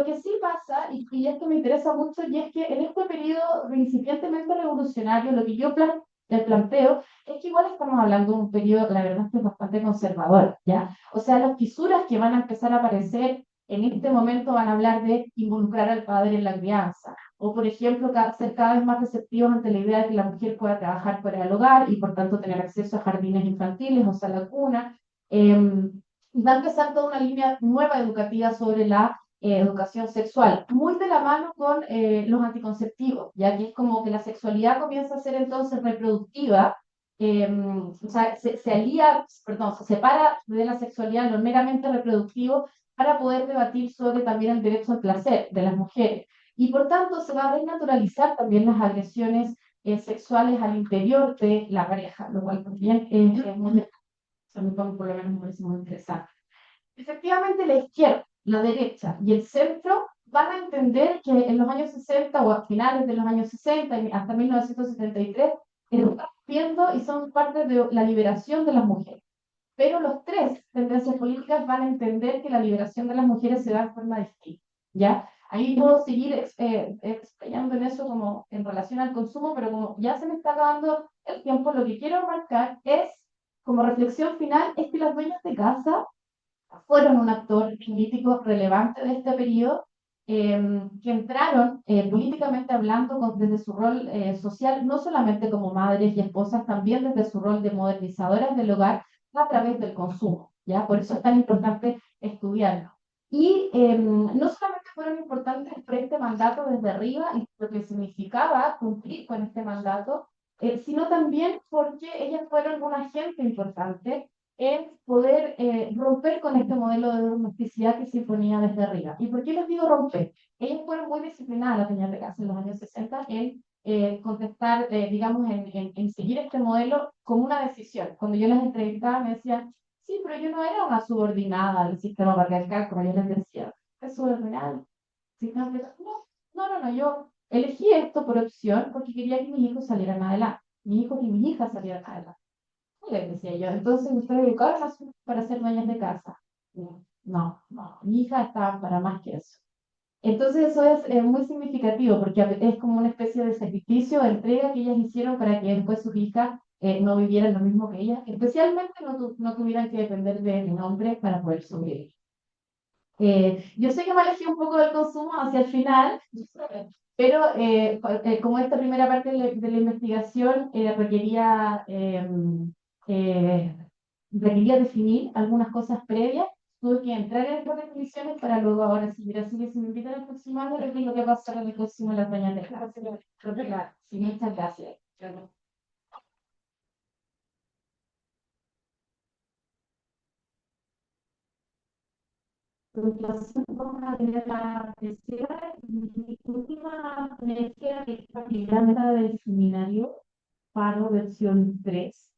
que sí pasa, y esto me interesa mucho, y es que en este periodo incipientemente revolucionario, lo que yo planteo es que igual estamos hablando de un periodo que la verdad es que es bastante conservador, ¿ya? O sea, las fisuras que van a empezar a aparecer en este momento van a hablar de involucrar al padre en la crianza, o por ejemplo, ser cada vez más receptivos ante la idea de que la mujer pueda trabajar fuera del hogar y por tanto tener acceso a jardines infantiles o sala cuna. Va a empezar toda una línea nueva educativa sobre la educación sexual, muy de la mano con los anticonceptivos, ya que es como que la sexualidad comienza a ser entonces reproductiva, o sea, se separa de la sexualidad lo meramente reproductivo para poder debatir sobre también el derecho al placer de las mujeres. Y por tanto se va a desnaturalizar también las agresiones sexuales al interior de la pareja, lo cual también es muy por lo menos me parece muy interesante. Efectivamente, la izquierda, la derecha y el centro van a entender que en los años 60 o a finales de los años 60 y hasta 1973 están viendo y son parte de la liberación de las mujeres. Pero los tres tendencias políticas van a entender que la liberación de las mujeres se da de forma distinta. ¿Ya? Ahí puedo seguir explayando en eso como en relación al consumo, pero como ya se me está acabando el tiempo, lo que quiero marcar es, como reflexión final, es que las dueñas de casa fueron un actor político relevante de este periodo, que entraron políticamente hablando desde su rol social, no solamente como madres y esposas, también desde su rol de modernizadoras del hogar a través del consumo. ¿Ya? Por eso es tan importante estudiarlo. Y no solamente fueron importantes por este mandato desde arriba y lo que significaba cumplir con este mandato, sino también porque ellas fueron un agente importante en poder romper con este modelo de domesticidad que se imponía desde arriba. ¿Y por qué les digo romper? Ellas fueron muy disciplinadas, las señoras de casa, en los años 60 en contestar, digamos, en seguir este modelo como una decisión. Cuando yo las entrevistaba me decían, sí, pero yo no era una subordinada del sistema patriarcal, como yo les decía. es súper real. Sí, no, yo elegí esto por opción porque quería que mis hijos salieran adelante, mis hijos y mis hijas salieran adelante. Les decía yo, entonces ustedes educaron a sus hijos para ser dueñas de casa. No, mi hija está para más que eso. Entonces eso es muy significativo porque es como una especie de sacrificio, de entrega que ellas hicieron para que después sus hijas no vivieran lo mismo que ellas, especialmente no tuvieran que depender de un hombre para poder sobrevivir. Yo sé que me alejé un poco del consumo hacia el final, pero como esta primera parte de la investigación eh, requería definir algunas cosas previas, tuve que entrar en estas definiciones para luego ahora seguir. Así que si me invitan al próximo año, les digo qué pasa en el próximo en las mañanas de clase. Claro, sí, muchas gracias. Entonces, vamos a tener la tercera y última lectura, que es la primera del seminario Paro versión 3.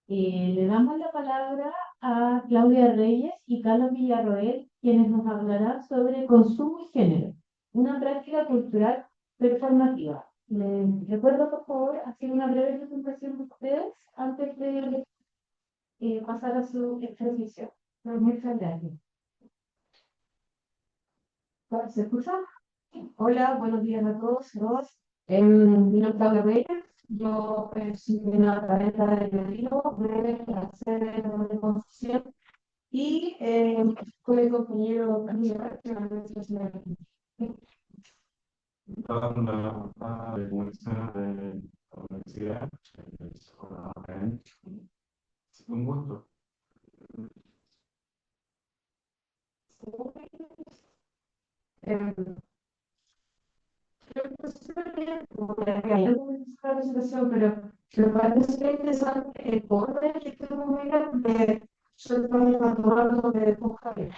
Le damos la palabra a Claudia Reyes y Carlos Villarroel, quienes nos hablarán sobre consumo y género, una práctica cultural performativa. Les recuerdo, por favor, hacer una breve presentación de ustedes antes de pasar a su exposición. Muchas gracias. ¿Se escucha? Hola, buenos días a todos y todas. Mi nombre es Claudia Reyes. Yo soy una académica de periodismo de la sede de Concepción y con mi compañero Camilo García, de la Universidad de la Universidad de la Universidad, un gusto. Eh, la presentación, pero me parece interesante el orden que tenemos de soy también natural de Javier.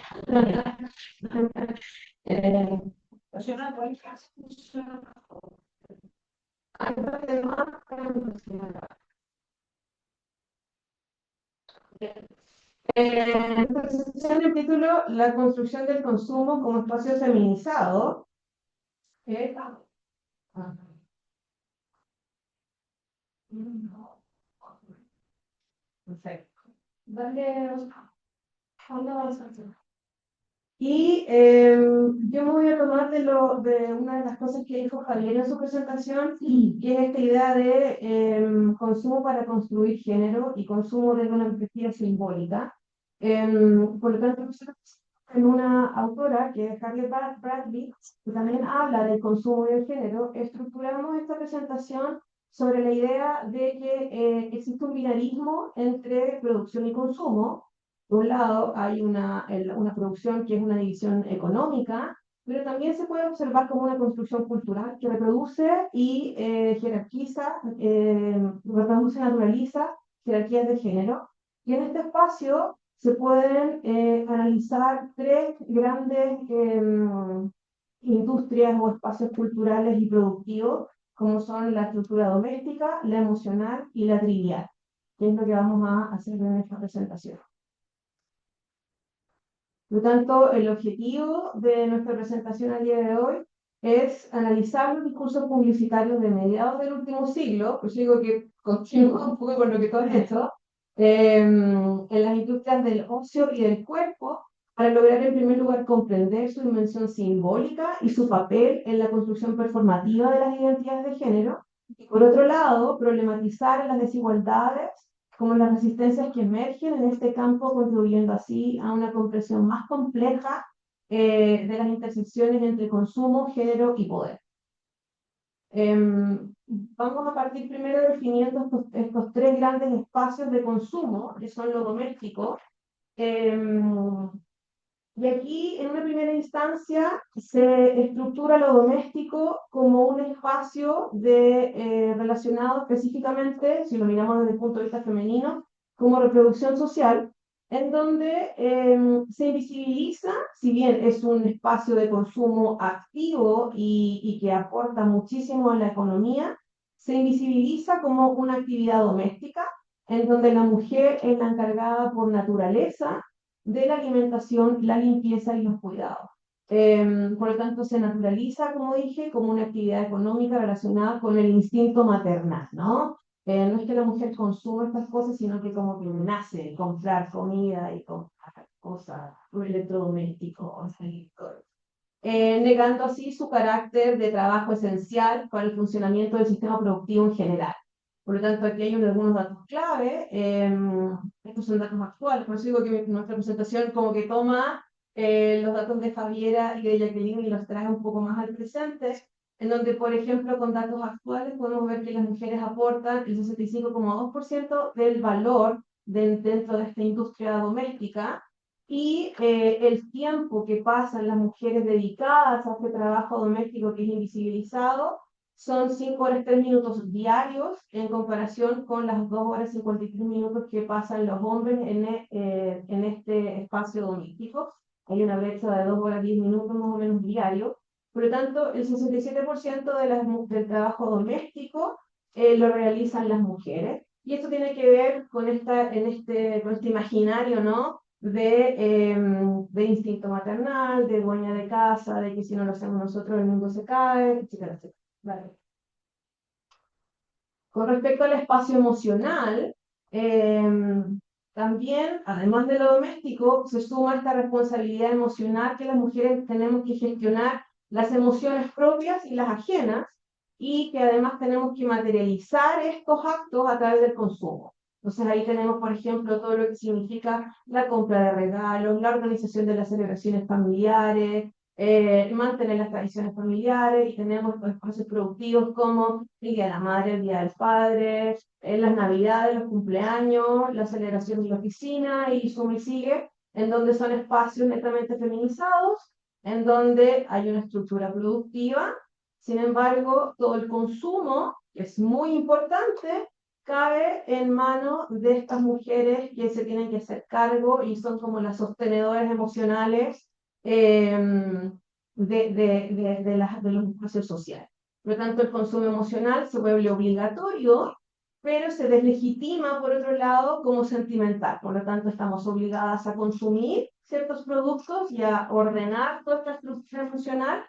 Eh, esta presentación el título La construcción del consumo como espacio feminizado. Eh, ah, Perfecto. Dale, y yo me voy a tomar de una de las cosas que dijo Javier en su presentación, que es esta idea de consumo para construir género y consumo desde una perspectiva simbólica. Por lo tanto, en una autora que es Harriet Bradley, que también habla del consumo y del género, estructuramos esta presentación sobre la idea de que existe un binarismo entre producción y consumo. Por un lado, hay una producción que es una división económica, pero también se puede observar como una construcción cultural que reproduce y jerarquiza, reproduce, naturaliza jerarquías de género. Y en este espacio se pueden analizar tres grandes industrias o espacios culturales y productivos, como son la estructura doméstica, la emocional y la trivial, que es lo que vamos a hacer en esta presentación. Por lo tanto, el objetivo de nuestra presentación al día de hoy es analizar los discursos publicitarios de mediados del último siglo, pues digo que continúa un poco con lo que todo esto, en las industrias del ocio y del cuerpo, para lograr en primer lugar comprender su dimensión simbólica y su papel en la construcción performativa de las identidades de género, y por otro lado, problematizar las desigualdades como las resistencias que emergen en este campo, contribuyendo así a una comprensión más compleja de las intersecciones entre consumo, género y poder. Vamos a partir primero definiendo estos tres grandes espacios de consumo, que son lo doméstico. Y aquí, en una primera instancia, se estructura lo doméstico como un espacio relacionado específicamente, si lo miramos desde el punto de vista femenino, como reproducción social, en donde se invisibiliza, si bien es un espacio de consumo activo y que aporta muchísimo a la economía, se invisibiliza como una actividad doméstica, en donde la mujer es la encargada por naturaleza de la alimentación, la limpieza y los cuidados. Por lo tanto, se naturaliza, como dije, como una actividad económica relacionada con el instinto maternal, ¿no? No es que la mujer consuma estas cosas, sino que como que nace comprar comida y comprar cosas, electrodomésticos, y todo. Negando así su carácter de trabajo esencial para el funcionamiento del sistema productivo en general. Por lo tanto, aquí hay algunos datos clave. Estos son datos actuales, por eso digo que nuestra presentación como que toma los datos de Javiera y de Jacqueline y los trae un poco más al presente, en donde, por ejemplo, con datos actuales podemos ver que las mujeres aportan el 65,2% del valor dentro de esta industria doméstica y el tiempo que pasan las mujeres dedicadas a este trabajo doméstico que es invisibilizado son 5 horas 3 minutos diarios en comparación con las 2 horas 53 minutos que pasan los hombres en este espacio doméstico. Hay una brecha de 2 horas 10 minutos más o menos diarios. Por lo tanto, el 67% del trabajo doméstico lo realizan las mujeres. Y esto tiene que ver con, con este imaginario, ¿no? De instinto maternal, de dueña de casa, de que si no lo hacemos nosotros el mundo se cae, etcétera, etcétera. Vale. Con respecto al espacio emocional, también, además de lo doméstico, se suma esta responsabilidad emocional que las mujeres tenemos que gestionar las emociones propias y las ajenas, y que además tenemos que materializar estos actos a través del consumo. Entonces ahí tenemos, por ejemplo, todo lo que significa la compra de regalos, la organización de las celebraciones familiares, mantener las tradiciones familiares, y tenemos los espacios productivos como el Día de la Madre, el Día del Padre, las Navidades, los cumpleaños, la celebración de la oficina y suma y sigue, en donde son espacios netamente feminizados, en donde hay una estructura productiva. Sin embargo, todo el consumo, que es muy importante, cae en manos de estas mujeres que se tienen que hacer cargo y son como las sostenedoras emocionales de los espacios sociales. Por lo tanto, el consumo emocional se vuelve obligatorio, pero se deslegitima, por otro lado, como sentimental. Por lo tanto, estamos obligadas a consumir ciertos productos y a ordenar toda esta estructura emocional,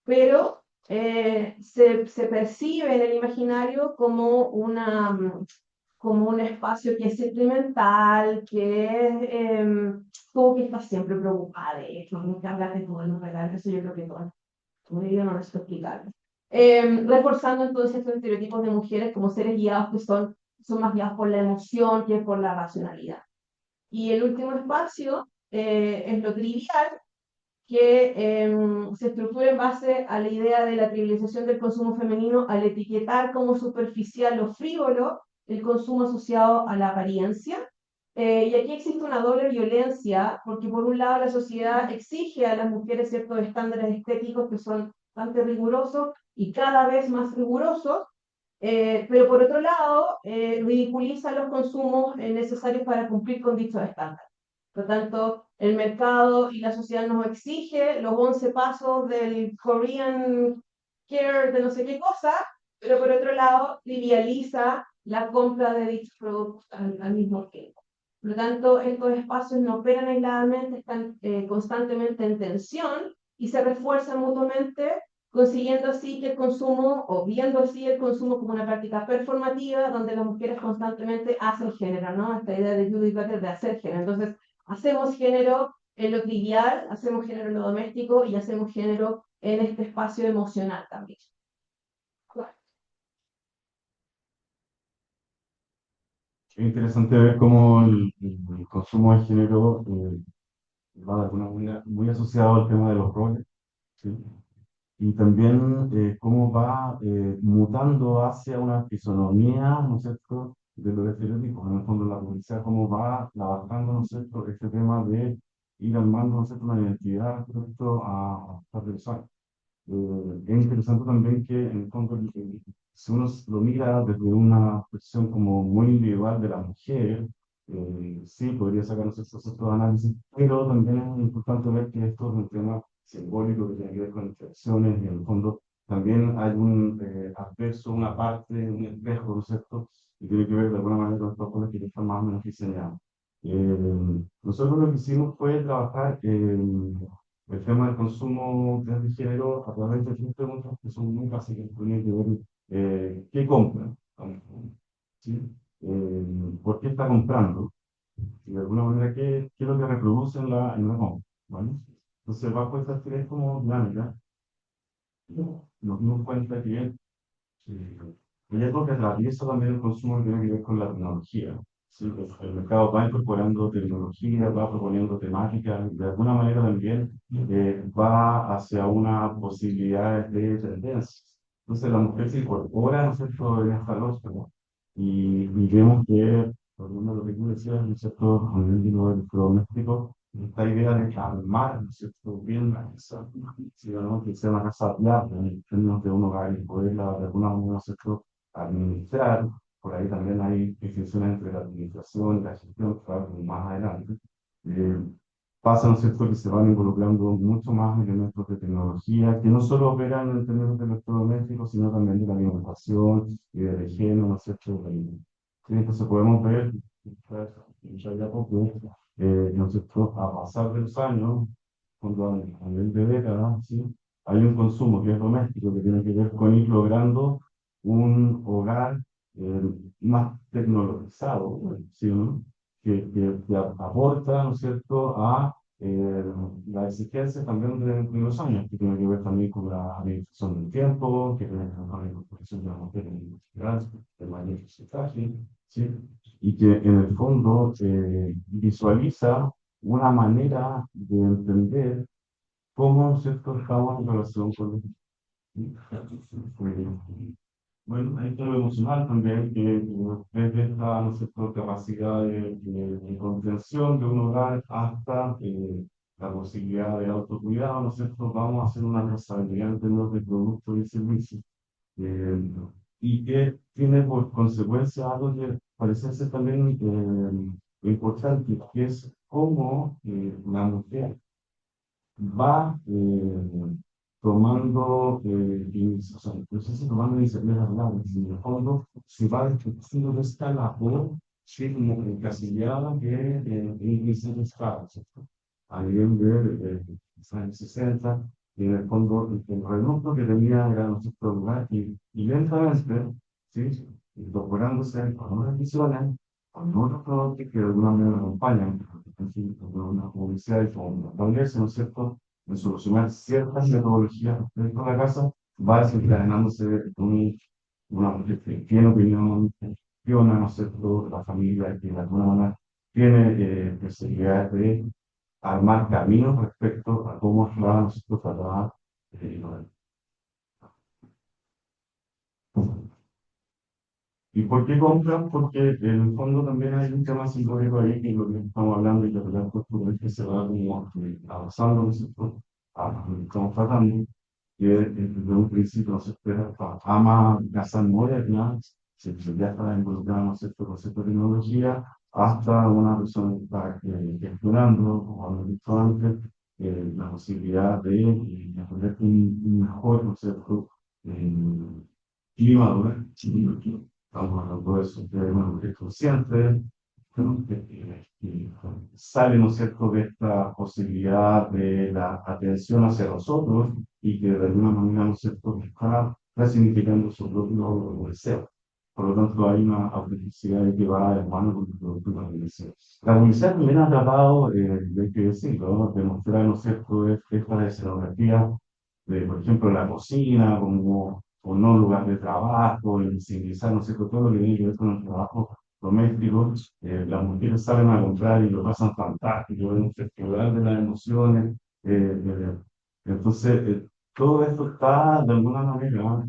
pero se percibe en el imaginario como un espacio que es sentimental, que es como que está siempre preocupada de esto, no hablar de todo, no hablar de eso, yo creo que todo, como digo, no necesito explicarlo. Reforzando entonces estos estereotipos de mujeres como seres guiados que son más guiados por la emoción que por la racionalidad. Y el último espacio es lo trivial, que se estructura en base a la idea de la trivialización del consumo femenino al etiquetar como superficial o frívolo el consumo asociado a la apariencia. Y aquí existe una doble violencia, porque por un lado la sociedad exige a las mujeres ciertos estándares estéticos que son bastante rigurosos y cada vez más rigurosos, pero por otro lado ridiculiza los consumos necesarios para cumplir con dichos estándares. Por lo tanto, el mercado y la sociedad nos exige los 11 pasos del Korean Care de no sé qué cosa, pero por otro lado, trivializa la compra de dichos productos al mismo tiempo. Por lo tanto, estos espacios no operan aisladamente, están constantemente en tensión y se refuerzan mutuamente, consiguiendo así que el consumo, o viendo así el consumo como una práctica performativa, donde las mujeres constantemente hacen género, ¿no? Esta idea de Judith Butler de hacer género. Entonces, hacemos género en lo trivial, hacemos género en lo doméstico y hacemos género en este espacio emocional también. Es interesante ver cómo el consumo de género va de alguna manera muy asociado al tema de los roles, ¿sí? Y también cómo va mutando hacia una fisonomía, ¿no es cierto?, de los estereotipos. En el fondo, la publicidad, cómo va trabajando, ¿no es cierto?, este tema de ir armando, ¿no es cierto?, una identidad respecto a esta persona. Es interesante también que, en el fondo, si uno lo mira desde una posición como muy individual de la mujer, sí, podría sacarnos estos análisis, pero también es importante ver que esto es un tema simbólico que tiene que ver con interacciones y, en el fondo, también hay un adverso, una parte, un espejo, ¿no es cierto?, y tiene que ver de alguna manera con estos roles que ya están más o menos diseñados. Nosotros lo que hicimos fue trabajar el tema del consumo de género a través de tres preguntas que son muy básicas, que tienen que ver qué compra, ¿sí? ¿Por qué está comprando? Y de alguna manera, ¿qué es lo que reproduce en la compra? ¿Vale? Entonces, bajo estas tres como dinámicas, nos dimos cuenta que hay algo que atraviesa también el consumo que tiene que ver con la tecnología. Sí, pues, el mercado va incorporando tecnología, va proponiendo temáticas, de alguna manera también va hacia una posibilidad de tendencias. Entonces la mujer se incorpora, ¿no es cierto?, en esta lógica, ¿no? Y vemos que, por lo menos lo que tú decías, ¿no es cierto?, a nivel de lo electrodoméstico, esta idea de calmar, ¿no es cierto?, bien la casa, ¿sí, no? Que sea una casa plana, en términos de un hogar y poderla de alguna manera, ¿no es cierto?, administrar. Por ahí también hay distinciones entre la administración y la gestión, claro, más adelante. Eh, Pasa, ¿no es cierto?, que se van involucrando mucho más elementos de tecnología que no solo operan en términos de electrodomésticos, sino también de la alimentación y de higiene, ¿no es cierto? Sí, entonces podemos ver, ya poco, ¿no es cierto?, a pasar de los años, cuando a nivel de décadas, ¿sí?, hay un consumo que es doméstico, que tiene que ver con ir logrando un hogar eh, más tecnologizado, ¿sí, no? Que aporta, ¿no es cierto?, a la exigencia también de los años, que tiene que ver también con la administración del tiempo, que tiene que ver con la incorporación de la mujer en la industria, el mayor porcentaje, ¿sí? Y que en el fondo visualiza una manera de entender cómo, ¿no es cierto?, estamos en relación con los... Bueno, hay todo lo emocional también, que desde esta, ¿no es cierto?, capacidad de contención de un hogar hasta la posibilidad de autocuidado, ¿no es cierto?, vamos a hacer una responsabilidad en términos de productos y servicios. eh, y que tiene por consecuencia algo que parece ser también importante, que es cómo la mujer va tomando, o sea, no sé si tomando iniciativas reales, en el fondo se va describiendo de esta labor, sí, como encasillada que inicia el Estado, ¿cierto? A nivel de los años 60, y en el fondo el reducto que tenía era nuestro lugar, y lentamente, sí, incorporándose con unas visiones, con otros productos que de alguna manera nos acompañan, en fin, con una publicidad y con establecerse, ¿no es cierto?, en solucionar ciertas metodologías dentro de la casa, va desencadenándose una que tiene opinión, gestiona, ¿no es cierto?, la familia, que de alguna manera tiene posibilidades de armar caminos respecto a cómo va, ¿no es cierto?, tratar eh, ¿Y por qué compran? Porque en el fondo también hay un tema simbólico ahí que lo que estamos hablando y que la postura es que se va como avanzando, ¿no es cierto? Estamos tratando que desde un principio no se espera, ama casar moderna, se ya está involucrado, ¿no es cierto?, con cierta tecnología, hasta una persona que está gestionando, como lo he dicho antes, la posibilidad de poner un mejor, ¿no es cierto?, eh, clima laboral. Estamos hablando de eso, de una mujer consciente, ¿no?, que sale, ¿no es cierto?, de esta posibilidad de la atención hacia nosotros y que de alguna manera, ¿no es cierto?, está resignificando su propio deseo. Por lo tanto, hay una autenticidad que va de mano con el producto de la publicidad. La publicidad también ha tratado, hay que decirlo, ¿no?, de mostrar, ¿no es cierto?, esta escenografía de, por ejemplo, la cocina como o no lugar de trabajo, el visibilizar, no sé, todo lo que tiene que ver con el trabajo doméstico. Las mujeres salen a comprar y lo pasan fantástico, es un festival de las emociones. Entonces, todo esto está de alguna manera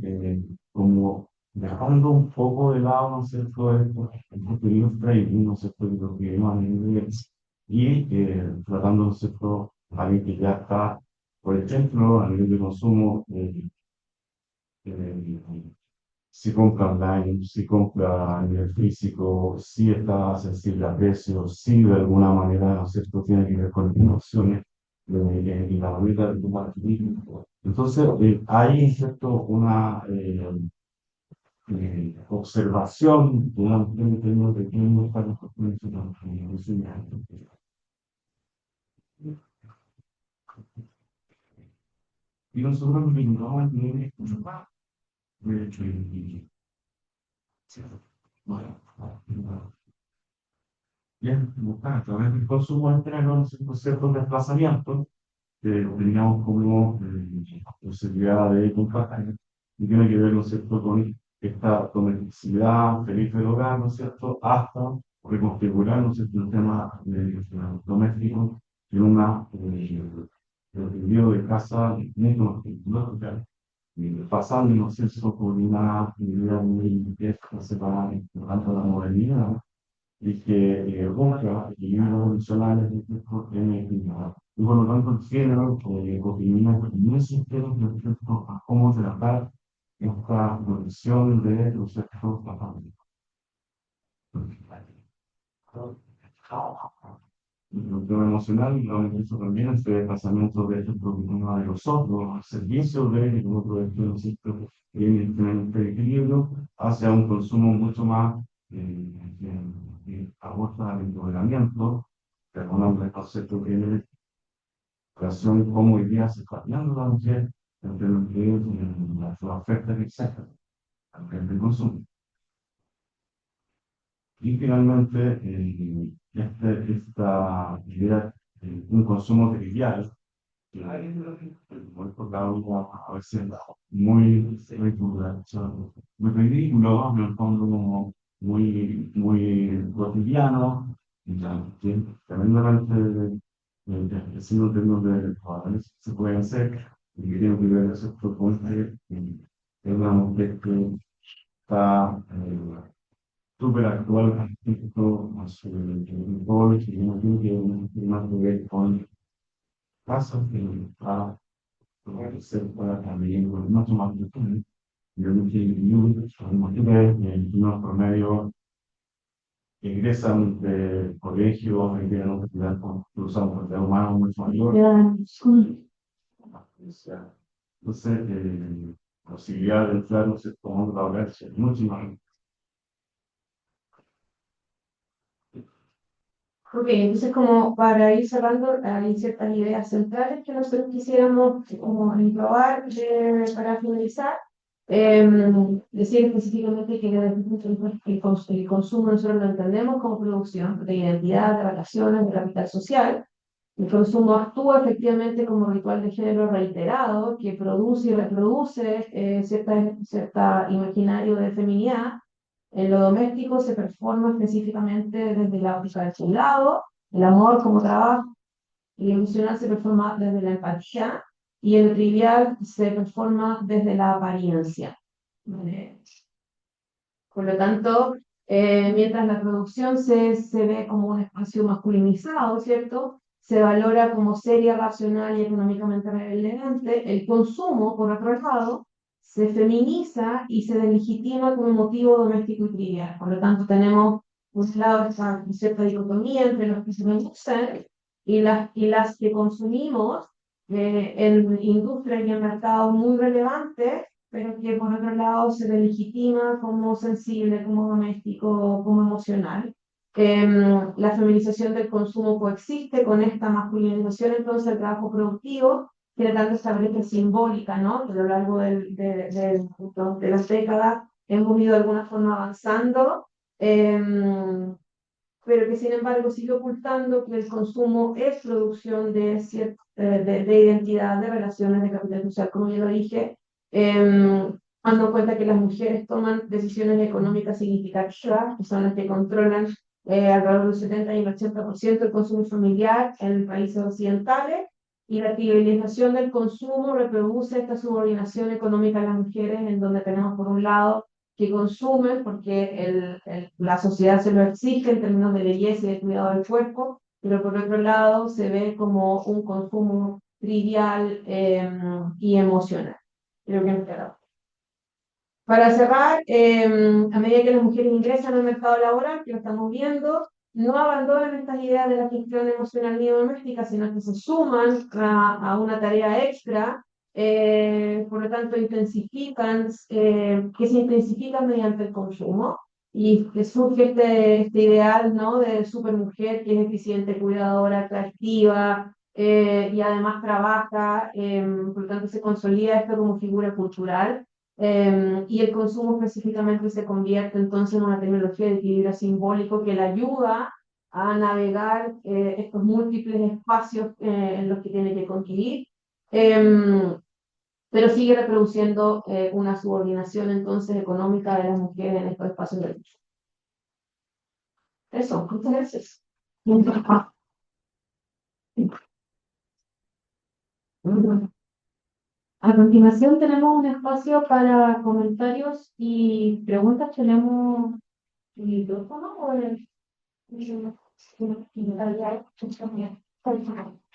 como dejando un poco de lado, ¿no es cierto?, estos pequeños framing, ¿no es cierto?, de lo que vimos a nivel y tratando, ¿no es cierto?, a alguien que ya está, por ejemplo, a nivel de consumo, eh, si compra online, si compra a nivel físico, si está sensible a precios, si de alguna manera, ¿no es cierto?, tiene que ver con innovaciones y la manera de tomar. Entonces, hay, ¿cierto?, una observación, digamos, en términos de quién está construyendo su Y nosotros nos limitamos a tener mucho más. De hecho, sí, bueno, bien, buscar a través del consumo externo ciertos desplazamientos que teníamos como posibilidad de compartir y tiene que ver, ¿no es cierto?, con esta domesticidad feliz del hogar, ¿no es cierto?, hasta reconfigurar, ¿no es cierto?, el tema doméstico en una envío de casa muy tecnológica, pasando, ¿no es cierto?, por una idea muy vieja, separada, por tanto, la modernidad, y que busca equilibrios funcionales en el clima. Y por lo tanto, el género opinión muy sincero respecto a cómo tratar esta condición de los sexos patológicos. El tema emocional, lo que hizo también este desplazamiento de este problema de los otros, al servicio de otro en este equilibrio hacia un consumo mucho más aborda el empoderamiento, perdonando el concepto que tiene relación con cómo hoy día se está viendo la mujer en términos de las ofertas que existen a nivel de consumo. Y finalmente, esta idea de un consumo trivial, muy por la vida, a veces muy ridículo, en el fondo como muy cotidiano, ya, que tremendamente depresivo en términos de valores que se pueden hacer, y que tienen que ver esos propuestas, es una mujer que está súper actual respecto a su rol, que no tiene que más que ver con casos que está ser para también mucho más difícil. Yo creo que unos promedios que ingresan de colegios y de universidad cruzando por ser humano mucho mayor. Entonces, posibilidad de entrar, no sé, cómo hablar, es mucho más. Ok, entonces como para ir cerrando, hay ciertas ideas centrales que nosotros quisiéramos como englobar para finalizar. Decir específicamente que desde el punto de vista el consumo nosotros lo entendemos como producción de identidad, de relaciones, de capital social. El consumo actúa efectivamente como ritual de género reiterado que produce y reproduce cierta imaginario de feminidad. En lo doméstico se performa específicamente desde la óptica del cuidado, el amor como trabajo, y lo emocional se performa desde la empatía y el trivial se performa desde la apariencia. ¿Vale? Por lo tanto, mientras la producción se ve como un espacio masculinizado, ¿cierto? Se valora como seria, racional y económicamente relevante, el consumo, por otro lado, se feminiza y se deslegitima como motivo doméstico y trivial. Por lo tanto, tenemos por un lado esta cierta dicotomía entre los que se producen y las que consumimos en industrias y en mercados muy relevantes, pero que por otro lado se legitima como sensible, como doméstico, como emocional. La feminización del consumo coexiste con esta masculinización, entonces el trabajo productivo, generando esta brecha simbólica, ¿no? Que a lo largo de las décadas hemos ido de alguna forma avanzando, pero que sin embargo sigue ocultando que el consumo es producción de identidad, de relaciones, de capital social, como yo lo dije, dando en cuenta que las mujeres toman decisiones económicas significativas, que son las que controlan alrededor del 70 y el 80% del consumo familiar en países occidentales, y la civilización del consumo reproduce esta subordinación económica a las mujeres, en donde tenemos por un lado que consumen porque la sociedad se lo exige en términos de belleza y de cuidado del cuerpo, pero por otro lado se ve como un consumo trivial y emocional. Creo que me queda. Para cerrar, a medida que las mujeres ingresan al mercado laboral, que lo estamos viendo, no abandonan estas ideas de la gestión emocional ni doméstica, sino que se suman a una tarea extra, por lo tanto que se intensifican mediante el consumo, y que surge este ideal, ¿no?, de supermujer que es eficiente, cuidadora, atractiva, y además trabaja, por lo tanto se consolida esto como figura cultural. Y el consumo específicamente se convierte entonces en una tecnología de equilibrio simbólico que le ayuda a navegar estos múltiples espacios en los que tiene que conquistir, pero sigue reproduciendo una subordinación entonces económica de las mujeres en estos espacios de lucha. Eso, muchas gracias. A continuación tenemos un espacio para comentarios y preguntas. ¿Tenemos el micrófono o el...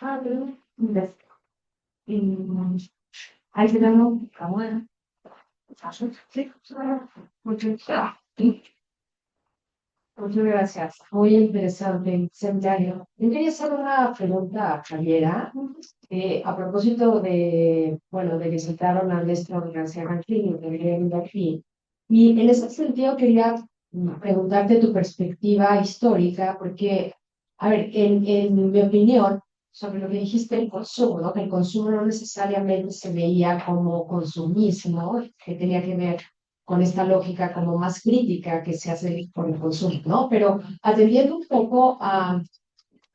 Ah, perdón. Gracias. Ahí tenemos... Ah, bueno. Sí. Muchas gracias. Muy interesante, seminario. Yo quería hacer una pregunta a Javiera, a propósito de, bueno, de que citaron a Néstor García Canclini, de Guillermo García. Y en ese sentido quería preguntarte tu perspectiva histórica, porque, a ver, en mi opinión, sobre lo que dijiste, el consumo, ¿no? Que el consumo no necesariamente se veía como consumismo, que tenía que ver con esta lógica como más crítica que se hace por el consumo, ¿no? Pero atendiendo un poco a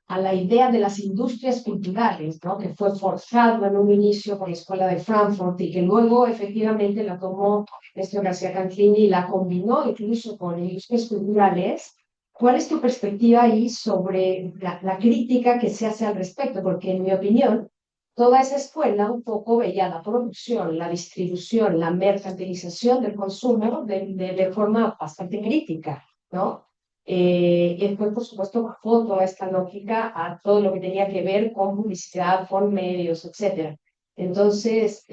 la idea de las industrias culturales, ¿no? Que fue forjado en un inicio por la Escuela de Frankfurt y que luego efectivamente la tomó Néstor García Canclini y la combinó incluso con industrias culturales. ¿Cuál es tu perspectiva ahí sobre la crítica que se hace al respecto? Porque en mi opinión, toda esa escuela un poco veía la producción, la distribución, la mercantilización del consumo de forma bastante crítica, ¿no? Y después, por supuesto, bajó toda esta lógica a todo lo que tenía que ver con publicidad, con medios, etcétera. Entonces,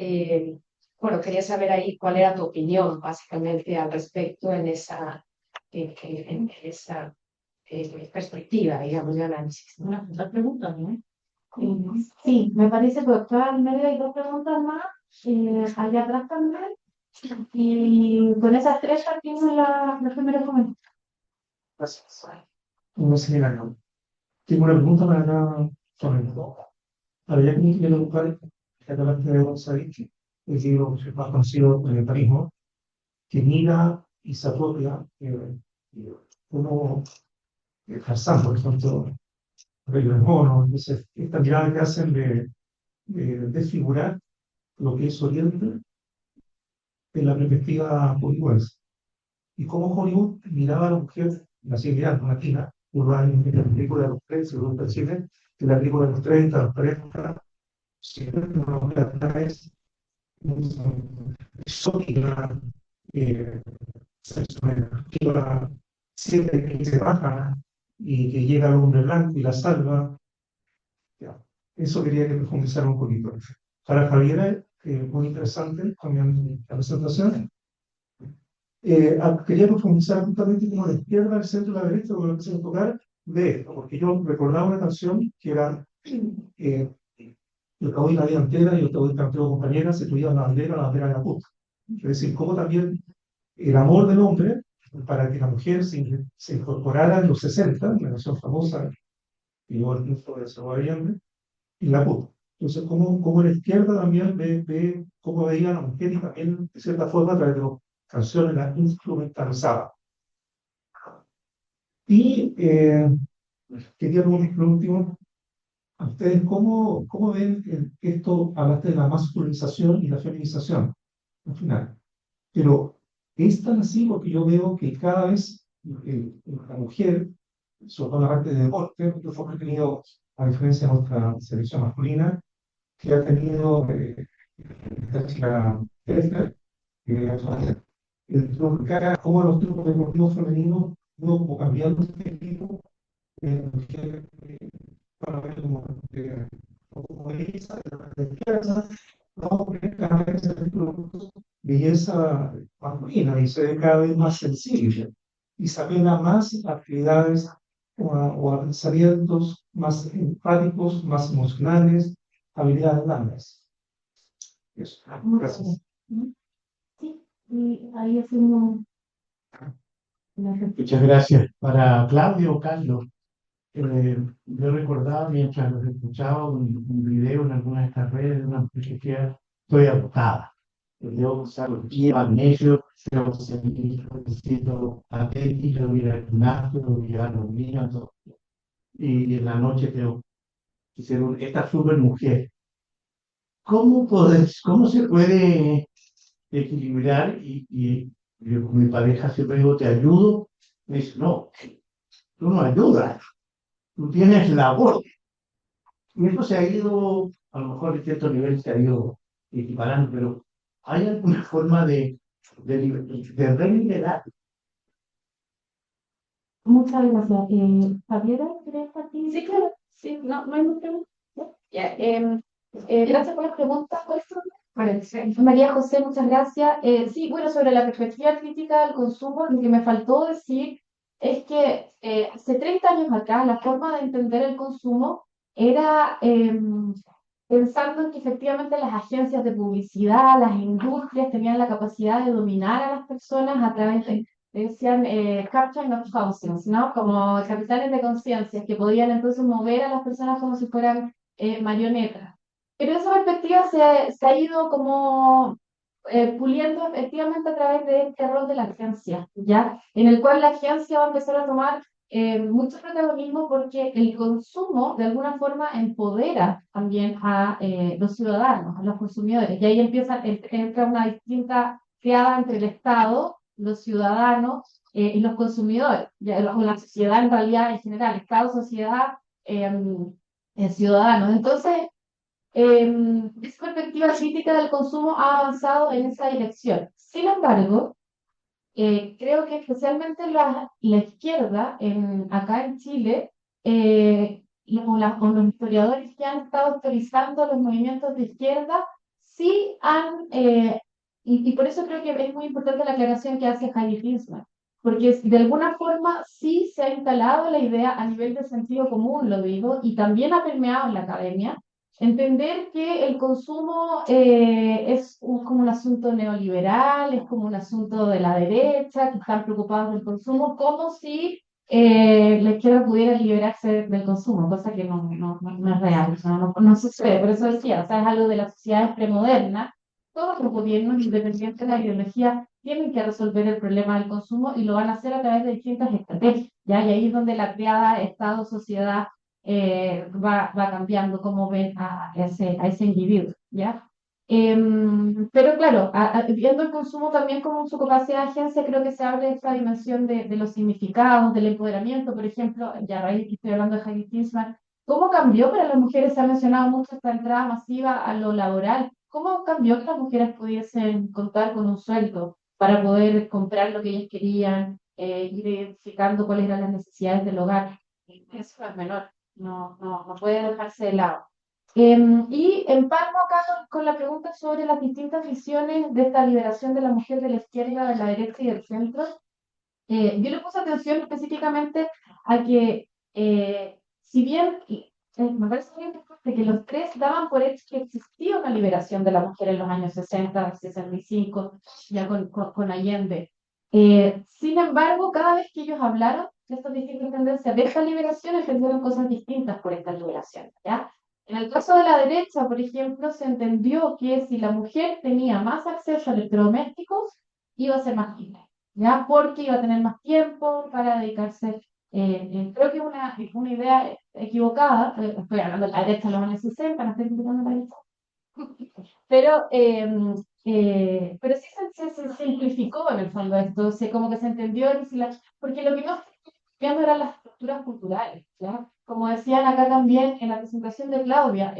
bueno, quería saber ahí cuál era tu opinión, básicamente, al respecto en esa perspectiva, digamos, de análisis. Una pregunta, ¿no? Sí, me parece que acá en medio hay dos preguntas más, allá atrás también, y con esas tres partimos la primera pregunta. Gracias. No sé, no. Tengo una pregunta para cada ponente. Ahora, ya que me quiero buscar, ya que hablaste de González, el libro más conocido, El Etarismo, que mira y se apropia como Tarzán, por ejemplo, Rey del Mono. Entonces, esta mirada que hacen de desfigurar lo que es Oriente en la perspectiva hollywoodense. Y cómo Hollywood miraba a la mujer, la civilidad latina, urbana, en la película de los 30, según Chile, que la película de los 30, los 40, siempre una mujer atrás exótica, sexual, siempre que se baja y que llega al hombre blanco y la salva. Ya. Eso quería que profundizara un poquito. Para Javiera, muy interesante también la presentación. Quería profundizar justamente como la izquierda, el centro y la derecha, con lo que se tocar de esto, porque yo recordaba una canción que era yo te doy la vida entera, yo te doy campeón compañera, se tuviera la bandera de la puta. Es decir, cómo también el amor del hombre para que la mujer se incorporara en los 60, la canción famosa, y yo el triunfo de Salvador Allende, y la puta. Entonces, cómo la izquierda también ve cómo veía a la mujer y también, de cierta forma, a través de las canciones la instrumentalizaba. Y quería preguntar por último, ¿a ustedes cómo ven esto? Hablaste de la masculinización y la feminización, al final. Pero es tan así porque yo veo que cada vez la mujer, sobre todo en la parte de deporte, nosotros hemos tenido, a diferencia de nuestra selección masculina, que ha tenido la como los tipos deportivos femeninos, no como cambiando este tipo, mujer, para ver como belleza, no, porque cada vez se ve belleza masculina y se ve cada vez más sensible y se apela más a actividades o a pensamientos más empáticos, más emocionales, habilidades blandas. Eso. Gracias. Sí, y ahí hacemos la Muchas gracias. Para Claudio o Carlos, Yo recordaba mientras los escuchaba un video en alguna de estas redes de una mujer que decía, estoy agotada. Yo usar los pies, magnesio, yo necesito atlético, ir al gimnasio, llevar a los niños, todo. Y en la noche creo que ser esta super mujer. ¿Cómo se puede equilibrar? Y yo con mi pareja siempre digo, te ayudo. Me dice, no, tú no ayudas, tú tienes labor. Y eso se ha ido, a lo mejor en cierto nivel se ha ido equiparando, pero ¿hay alguna forma de reliberar? Muchas gracias. Javiera, ¿quieres partir? Sí, claro, sí, no, no hay mucha pregunta. Ya, gracias por las preguntas, María José, muchas gracias. Sí, bueno, sobre la perspectiva crítica del consumo, lo que me faltó decir es que hace 30 años acá la forma de entender el consumo era pensando en que efectivamente las agencias de publicidad, las industrias tenían la capacidad de dominar a las personas a través de, decían, captain of conscience, ¿no? Como capitanes de conciencia, que podían entonces mover a las personas como si fueran marionetas. Pero esa perspectiva se ha ido como puliendo efectivamente a través de este rol de la agencia, ¿ya? En el cual la agencia va a empezar a tomar mucho protagonismo porque el consumo de alguna forma empodera también a los ciudadanos, a los consumidores, y ahí entra una distinta creada entre el Estado, los ciudadanos y los consumidores, ya, o la sociedad en realidad en general, Estado, sociedad, ciudadanos. Entonces, esa perspectiva crítica del consumo ha avanzado en esa dirección. Sin embargo, creo que especialmente la izquierda acá en Chile, o los historiadores que han estado actualizando los movimientos de izquierda, sí han, y por eso creo que es muy importante la aclaración que hace Heidi Klinsmann, porque de alguna forma sí se ha instalado la idea a nivel de sentido común, lo digo, y también ha permeado en la academia, entender que el consumo como un asunto neoliberal, es como un asunto de la derecha, que están preocupados del consumo, como si la izquierda pudiera liberarse del consumo, cosa que no es real, no sucede. Por eso decía, o sea, es algo de las sociedades premodernas. Todos los gobiernos, independientes de la ideología, tienen que resolver el problema del consumo y lo van a hacer a través de distintas estrategias, ¿ya? Y ahí es donde la triada Estado-sociedad va cambiando cómo ven a ese individuo, ¿ya? Pero claro, viendo el consumo también como su capacidad de agencia, creo que se abre esta dimensión de los significados, del empoderamiento, por ejemplo, ya a raíz que estoy hablando de Heidi Klinsmann, ¿cómo cambió para las mujeres? Se ha mencionado mucho esta entrada masiva a lo laboral. ¿Cómo cambió que las mujeres pudiesen contar con un sueldo para poder comprar lo que ellas querían, ir identificando cuáles eran las necesidades del hogar? Eso no es menor, no puede dejarse de lado. Y empalmo acá con la pregunta sobre las distintas visiones de esta liberación de la mujer de la izquierda, de la derecha y del centro. Yo le puse atención específicamente a que, si bien me parece muy importante que los tres daban por hecho que existía una liberación de la mujer en los años 60, 65, ya con Allende. Sin embargo, cada vez que ellos hablaron de estas distintas tendencias de esta liberación, entendieron cosas distintas por esta liberación, ¿ya? En el caso de la derecha, por ejemplo, se entendió que si la mujer tenía más acceso a electrodomésticos, iba a ser más libre, ¿ya? Porque iba a tener más tiempo para dedicarse. Creo que es una idea equivocada, estoy hablando de la derecha de los años 60, no estoy criticando la derecha, pero sí se simplificó en el fondo esto, como que se entendió, que porque lo que no estaba cambiando eran las estructuras culturales, ¿ya? Como decían acá también en la presentación de Claudia,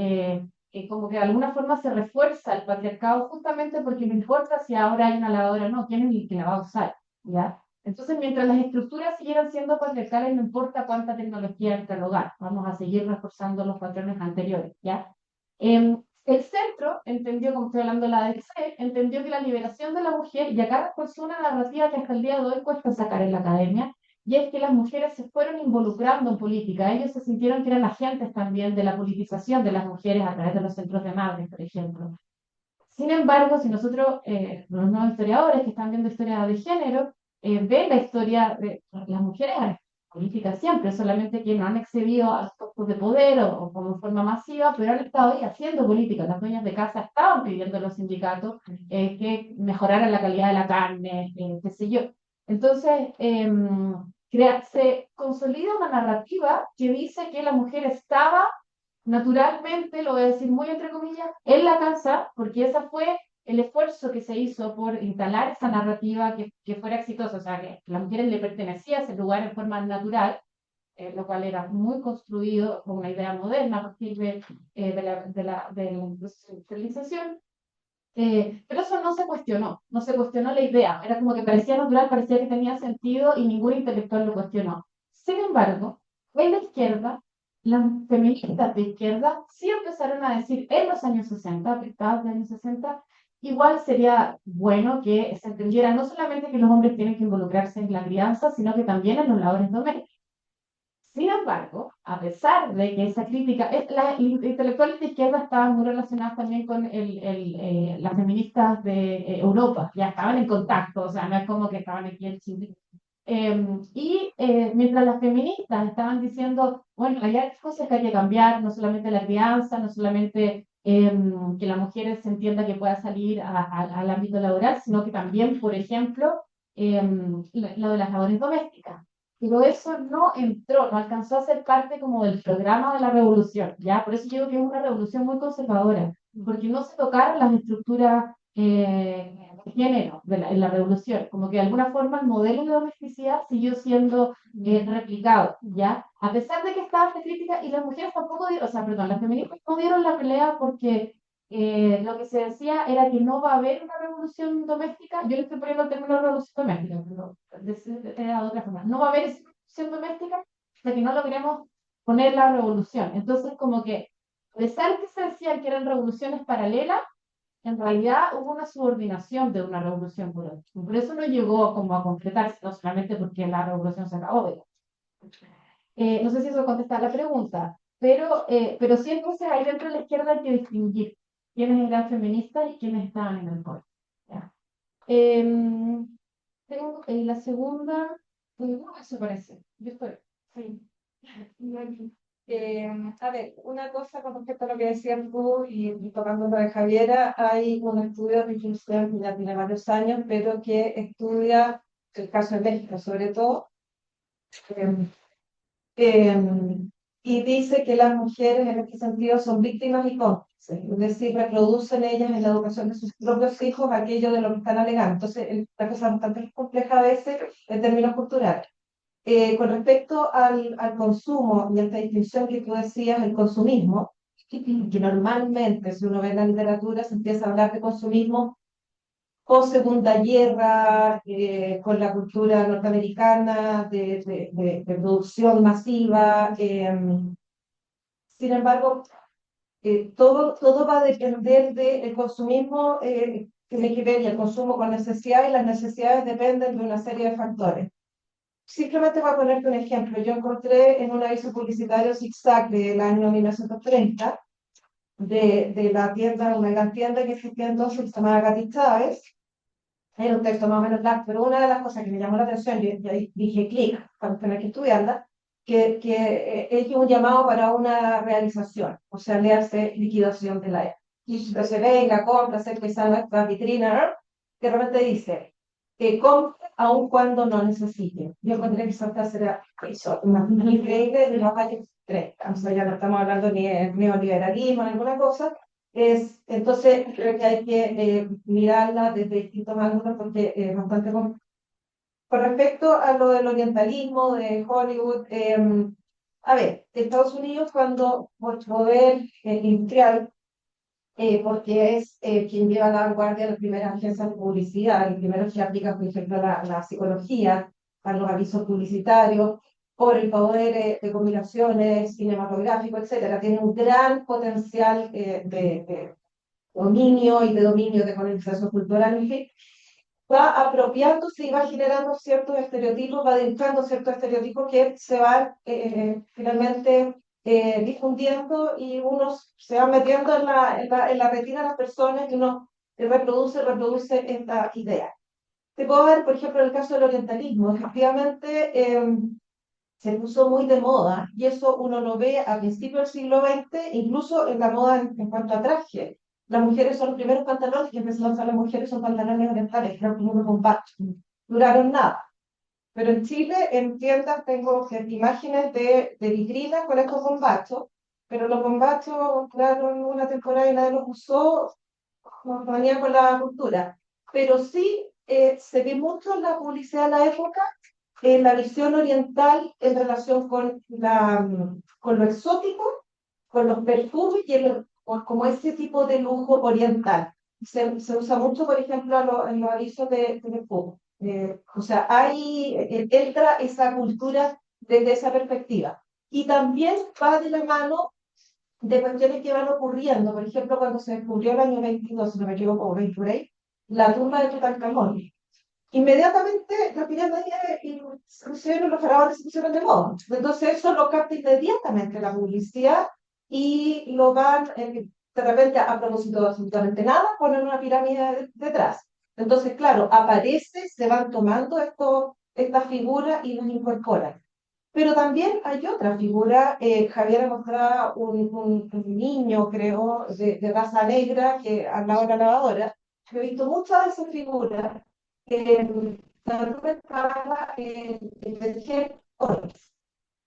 como que de alguna forma se refuerza el patriarcado justamente porque no importa si ahora hay una lavadora o no, quién es el que la va a usar, ¿ya? Entonces, mientras las estructuras siguieran siendo patriarcales, no importa cuánta tecnología entra al hogar, vamos a seguir reforzando los patrones anteriores, ¿ya? El centro entendió, como estoy hablando de la DC, entendió que la liberación de la mujer, y acá reforzó una narrativa que hasta el día de hoy cuesta sacar en la academia, y es que las mujeres se fueron involucrando en política. Ellos se sintieron que eran agentes también de la politización de las mujeres a través de los centros de madres, por ejemplo. Sin embargo, si nosotros, los nuevos historiadores que están viendo historia de género, ven la historia de las mujeres política siempre, solamente que no han excedido a los puestos de poder o como forma masiva, pero han estado ahí haciendo política. Las dueñas de casa estaban pidiendo a los sindicatos que mejoraran la calidad de la carne, qué sé yo. Entonces, se consolida una narrativa que dice que la mujer estaba naturalmente, lo voy a decir muy entre comillas, en la casa, porque esa fue el esfuerzo que se hizo por instalar esa narrativa que fuera exitosa, o sea, que a las mujeres le pertenecía ese lugar en forma natural, lo cual era muy construido con una idea moderna a partir de la industrialización. Pero eso no se cuestionó la idea, era como que parecía natural, parecía que tenía sentido y ningún intelectual lo cuestionó. Sin embargo, en la izquierda, las feministas de izquierda sí empezaron a decir en los años 60, afectados de años 60, igual sería bueno que se entendiera no solamente que los hombres tienen que involucrarse en la crianza, sino que también en los labores domésticos. Sin embargo, a pesar de que esa crítica, las intelectuales de izquierda estaban muy relacionadas también con las feministas de Europa, ya estaban en contacto, o sea, no es como que estaban aquí en Chile. Mientras las feministas estaban diciendo, bueno, hay cosas que hay que cambiar, no solamente la crianza, no solamente que la mujer se entienda que pueda salir al ámbito laboral, sino que también, por ejemplo, lo de las labores domésticas. Pero eso no entró, no alcanzó a ser parte como del programa de la revolución, ¿ya? Por eso yo digo que es una revolución muy conservadora, porque no se tocaron las estructuras de género en la revolución, como que de alguna forma el modelo de domesticidad siguió siendo replicado, ¿ya? A pesar de que estaba esta crítica y las mujeres tampoco dieron, o sea, perdón, las feministas no dieron la pelea porque lo que se decía era que no va a haber una revolución doméstica. Yo le estoy poniendo el término revolución doméstica, pero de otra forma. No va a haber esa revolución doméstica hasta que no logremos poner la revolución. Entonces, como que, a pesar que se decían que eran revoluciones paralelas, en realidad hubo una subordinación de una revolución por otra. Por eso no llegó como a completarse, no solamente porque la revolución se acabó. No sé si eso contesta la pregunta, pero sí entonces ahí dentro de la izquierda hay que distinguir quiénes eran feministas y quiénes estaban en el poder. ¿Ya? Tengo la segunda, eso parece, yo estoy, sí. A ver, una cosa con respecto a lo que decías tú y tomando lo de Javiera, hay un estudio de inclusión que ya tiene varios años, pero que estudia el caso de México sobre todo, eh, eh, y dice que las mujeres en este sentido son víctimas y cómplices, es decir, reproducen ellas en la educación de sus propios hijos aquello de lo que están alegando. Entonces, la cosa es bastante compleja a veces en términos culturales. Con respecto al consumo y a esta distinción que tú decías, el consumismo, que normalmente, si uno ve en la literatura, se empieza a hablar de consumismo post Segunda Guerra, con la cultura norteamericana de producción masiva. Sin embargo, todo va a depender del consumismo que tiene que ver y el consumo con necesidades, y las necesidades dependen de una serie de factores. Simplemente para ponerte un ejemplo, yo encontré en un aviso publicitario zigzag del año 1930 de la tienda, una gran tienda que existía entonces, que se llamaba Gatti Chávez. Era un texto más o menos largo, pero una de las cosas que me llamó la atención, y ahí dije clic para tener que estudiarla, que es un llamado para una realización, o sea, le hace liquidación de la E. Y entonces venga, compra, se empieza nuestra vitrina, ¿no? Que realmente dice, compre aun cuando no necesite. Yo encontré que esa frase era eso, una increíble de los años 30. O sea, ya no estamos hablando ni de neoliberalismo ni alguna cosa. Entonces, creo que hay que mirarla desde distintos ángulos porque es bastante complejo. Con respecto a lo del orientalismo, de Hollywood, a ver, Estados Unidos cuando por poder industrial, porque es quien lleva a la vanguardia las primeras agencias de publicidad, el primero que aplica, por ejemplo, la psicología, a los avisos publicitarios, por el poder de combinaciones cinematográfico, etcétera, tiene un gran potencial de dominio y de dominio de colonización cultural, en fin, va apropiándose y va generando ciertos estereotipos, va adentrando ciertos estereotipos que se van finalmente difundiendo y uno se va metiendo en la retina de las personas y uno reproduce esta idea. Te puedo ver, por ejemplo, el caso del orientalismo. Efectivamente, se puso muy de moda y eso uno lo ve a principios del siglo XX, incluso en la moda en cuanto a traje. Las mujeres son los primeros pantalones que empezaron a usar las mujeres son pantalones orientales, que eran como con bacho. Duraron nada. Pero en Chile, en tiendas, tengo imágenes de vitrinas con estos bombachos, pero los bombachos duraron una temporada y nadie los usó, no venía con la cultura. Pero sí se ve mucho la publicidad de la época, la visión oriental en relación con lo exótico, con los perfumes y como ese tipo de lujo oriental. Se usa mucho, por ejemplo, en los avisos de perfume. O sea, ahí entra esa cultura desde esa perspectiva. Y también va de la mano de cuestiones que van ocurriendo. Por ejemplo, cuando se descubrió el año 22, si no me equivoco, 23, la tumba de Tutankamón. Inmediatamente las pirámides y los faraones se pusieron de moda. Entonces eso lo capta inmediatamente la publicidad y lo van, de repente, a propósito de absolutamente nada, ponen una pirámide detrás. Entonces, claro, aparece, se van tomando estas figuras y las incorporan. Pero también hay otra figura, Javier mostraba un niño, creo, de raza negra que andaba en la lavadora. Yo he visto muchas de esas figuras estaba en jóvenes.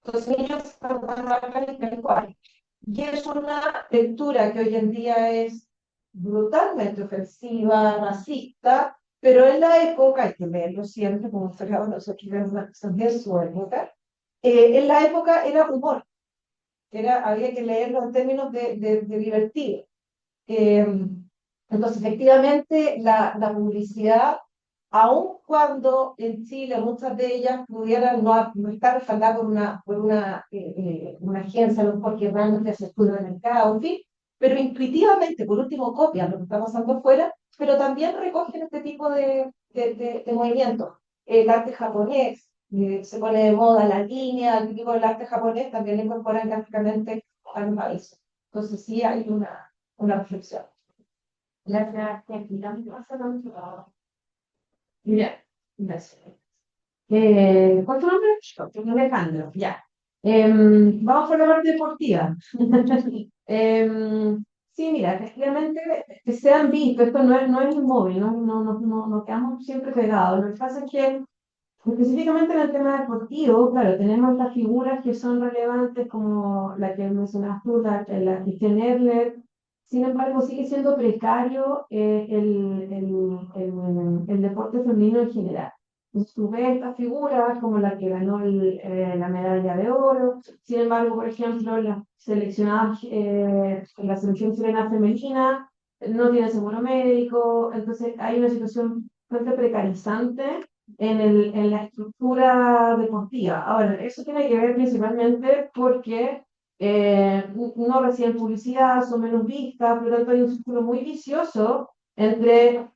Los niños están trabajando intelectual. Y es una lectura que hoy en día es brutalmente ofensiva, racista, pero en la época, hay que leerlo siempre, como historiador, nosotros vemos de su época, en la época era humor, había que leerlo en términos de divertido. Eh, entonces, efectivamente, la publicidad, aun cuando en Chile muchas de ellas pudieran no estar respaldadas por una agencia, no porque realmente hace estudio de mercado, en fin, pero intuitivamente, por último, copian lo que está pasando afuera, pero también recogen este tipo de movimientos. El arte japonés, se pone de moda la línea, el tipo del arte japonés, también lo incorporan gráficamente a los países. Entonces, sí hay una reflexión. Gracias, ya, gracias. ¿Cuál es tu nombre? Yo, Alejandro, ya. Vamos por la parte deportiva. Sí, mira, efectivamente, que se han visto, esto no es inmóvil, no quedamos siempre pegados. Lo que pasa es que, específicamente en el tema deportivo, claro, tenemos estas figuras que son relevantes como la que mencionas tú, la Christian Erler. Sin embargo, sigue siendo precario el deporte femenino en general. Tú ves estas figuras como la que ganó la medalla de oro. Sin embargo, por ejemplo, las seleccionadas, la selección chilena femenina no tiene seguro médico. Entonces, hay una situación bastante precarizante en la estructura deportiva. Ahora, eso tiene que ver principalmente porque no reciben publicidad, son menos vistas, por lo tanto hay un círculo muy vicioso entre,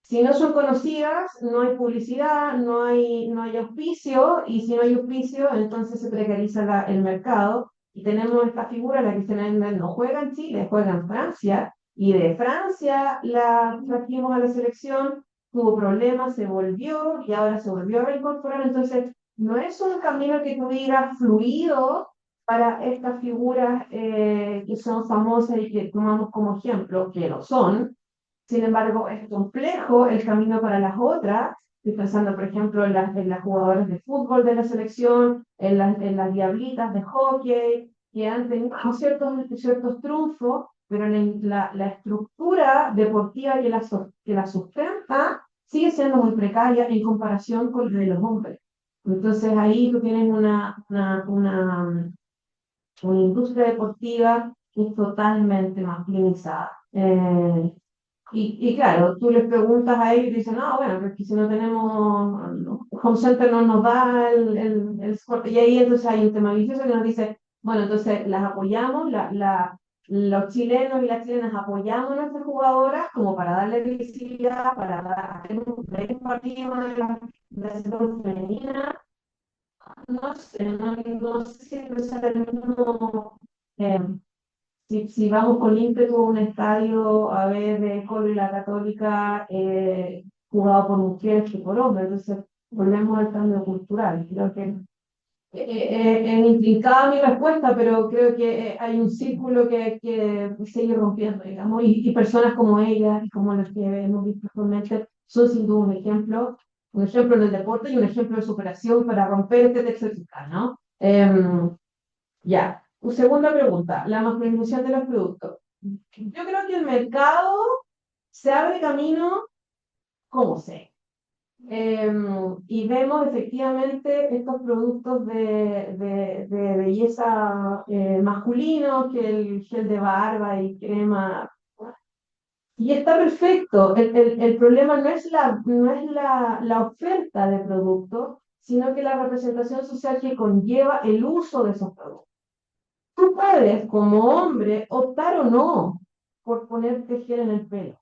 si no son conocidas, no hay publicidad, no hay auspicio, y si no hay auspicio, entonces se precariza el mercado, y tenemos esta figura, la que se no juega en Chile, juega en Francia, y de Francia la trajimos a la selección, tuvo problemas, se volvió, y ahora se volvió a reincorporar, entonces no es un camino que tú digas fluido, para estas figuras que son famosas y que tomamos como ejemplo, que lo son. Sin embargo, es complejo el camino para las otras. Estoy pensando, por ejemplo, en las jugadoras de fútbol de la selección, en las diablitas de hockey, que han tenido ciertos triunfos, pero la estructura deportiva que la sustenta sigue siendo muy precaria en comparación con la de los hombres. Entonces ahí tú tienes una industria deportiva que es totalmente masculinizada. Y claro, tú les preguntas a ellos y dicen, no, bueno, pero es que si no tenemos, no, Home Center no nos da el soporte. Y ahí entonces hay un tema vicioso que nos dice, bueno, entonces las apoyamos, los chilenos y las chilenas apoyamos a nuestras jugadoras como para darle visibilidad, para hacer un partido de la selección femenina. No sé, no sé si empezar el mismo, eh, si vamos con ímpetu a un estadio a ver de Colo y la Católica jugado por mujeres que por hombres, entonces volvemos al cambio cultural. Creo que intrincada mi respuesta, pero creo que hay un círculo que hay que seguir rompiendo, digamos, y personas como ella, y como las que hemos visto actualmente, son sin duda un ejemplo en el deporte y un ejemplo de superación para romper este texto fiscal, ¿no? Ya, segunda pregunta, la masculinización de los productos. Yo creo que el mercado se abre camino como sea. Y vemos efectivamente estos productos de belleza masculinos, que el gel de barba y crema. Y está perfecto. El problema no es la oferta de productos, sino que la representación social que conlleva el uso de esos productos. Tú puedes, como hombre, optar o no por ponerte gel en el pelo.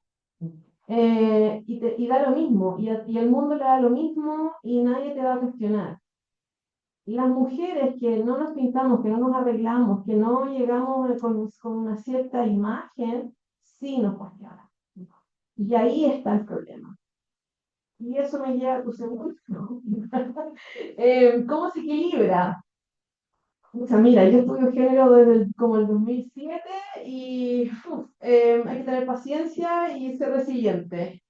Y da lo mismo, y el mundo le da lo mismo y nadie te va a cuestionar. Las mujeres que no nos pintamos, que no nos arreglamos, que no llegamos con una cierta imagen, sí nos cuestionan. Y ahí está el problema. Y eso me lleva a tu segundo. ¿Cómo se equilibra? O sea, mira, yo estudio género desde como el 2007 y hay que tener paciencia y ser resiliente.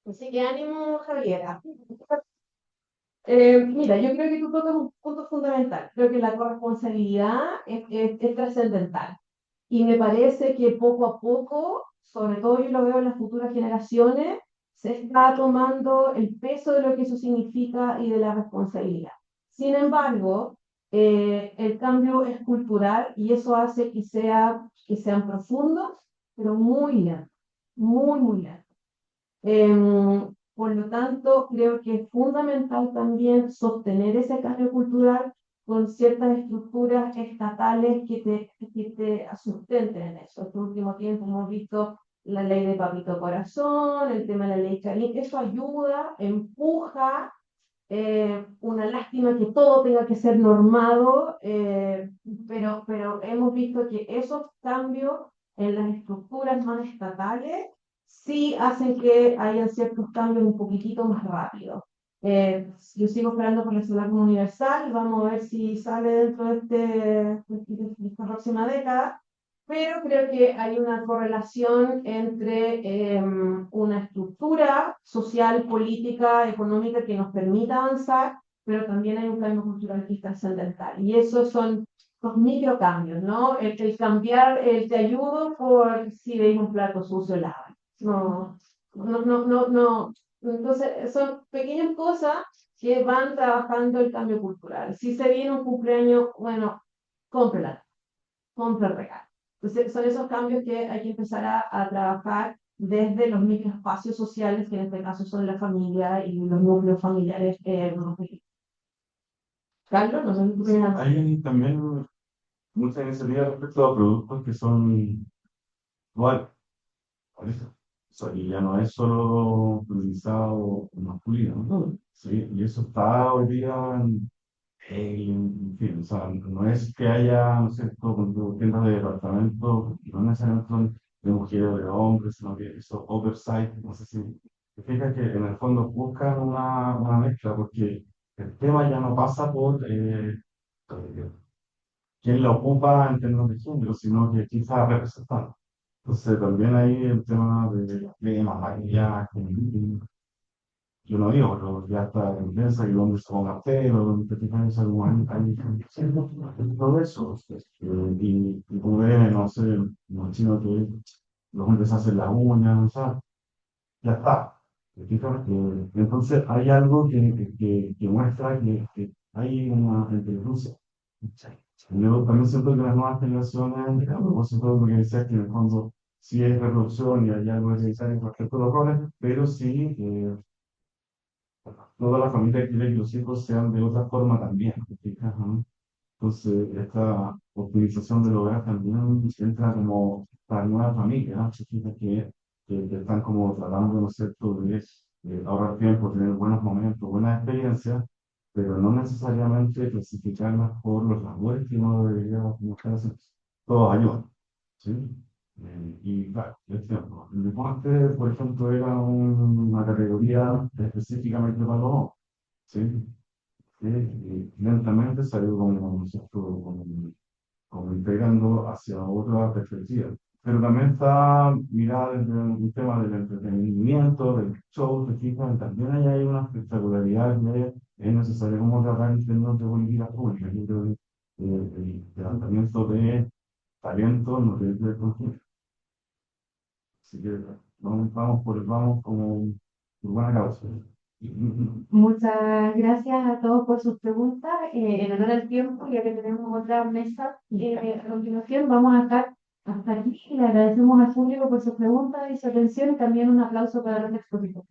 Así que ánimo, Javiera. Mira, yo creo que tú tocas un punto fundamental. Creo que la corresponsabilidad es trascendental. Y me parece que poco a poco, sobre todo yo lo veo en las futuras generaciones, se está tomando el peso de lo que eso significa y de la responsabilidad. Sin embargo, el cambio es cultural y eso hace que sean profundos, pero muy lentos, muy, muy lentos. Por lo tanto, creo que es fundamental también sostener ese cambio cultural con ciertas estructuras estatales que te sustenten en eso. Este último tiempo hemos visto la ley de Papito Corazón, el tema de la ley Charín, eso ayuda, empuja, una lástima que todo tenga que ser normado, pero hemos visto que esos cambios en las estructuras más estatales sí hacen que hayan ciertos cambios un poquitito más rápidos. Yo sigo esperando por la solar universal, vamos a ver si sale dentro de esta próxima década, pero creo que hay una correlación entre una estructura social, política, económica que nos permita avanzar, pero también hay un cambio cultural que es trascendental. Y esos son los microcambios, ¿no? El cambiar el te ayudo por si veis un plato sucio, lava. No, no. Entonces, son pequeñas cosas que van trabajando el cambio cultural. Si se viene un cumpleaños, bueno, cómprala, compra el regalo. Entonces, son esos cambios que hay que empezar a trabajar desde los microespacios sociales, que en este caso son la familia y los núcleos familiares. Carlos, no sé si tú tienes Hay también muchas iniciativas respecto a productos que son igual, ¿parece? O sea, y ya no es solo feminizado o masculino, ¿no? Sí, y eso está hoy día en fin, o sea, no es que haya, no sé, con tiendas de departamento, no necesariamente son de mujeres o de hombres, sino que eso oversight, no sé si te fijas que en el fondo buscan una mezcla, porque el tema ya no pasa por quién la ocupa en términos de género, sino que quién está representando. Entonces también hay el tema de maquillaje, yo no digo, pero ya está en prensa y donde se ponga pelo, donde te fijas algo hay todo eso. Y tú ves, no sé, los chinos que los hombres hacen las uñas, o sea, ya está. ¿Te fijas? Entonces hay algo que muestra que hay una interlucencia. Yo también siento que las nuevas generaciones, a propósito de lo que decías, que en el fondo sí hay reproducción y hay algo necesario respecto a los roles, pero sí, toda la familia quiere que los hijos sean de otra forma también. ¿Te fijas, no? Entonces, esta optimización del hogar también entra como para nueva familia, ¿no? Se fija que están como tratando, ¿no es cierto?, de ahorrar tiempo, tener buenos momentos, buenas experiencias, pero no necesariamente clasificarlas por los labores que uno debería buscar hacer. Todos ayudan, ¿sí? Y claro, es cierto. El deporte, por ejemplo, era una categoría específicamente para los hombres, ¿sí? que lentamente se ha ido como, ¿no es cierto?, como integrando hacia otra perspectiva. Pero también está mirada desde un tema del entretenimiento, del show, te fijas, también hay una espectacularidad que es necesario como tratar en términos de políticas públicas. Yo creo que el levantamiento de talento no tiene que ver con género. Así que vamos como por buena causa. Muchas gracias a todos por sus preguntas. En honor al tiempo, ya que tenemos otra mesa a continuación, vamos a estar hasta aquí. Le agradecemos al público por sus preguntas y su atención y también un aplauso para los expositores.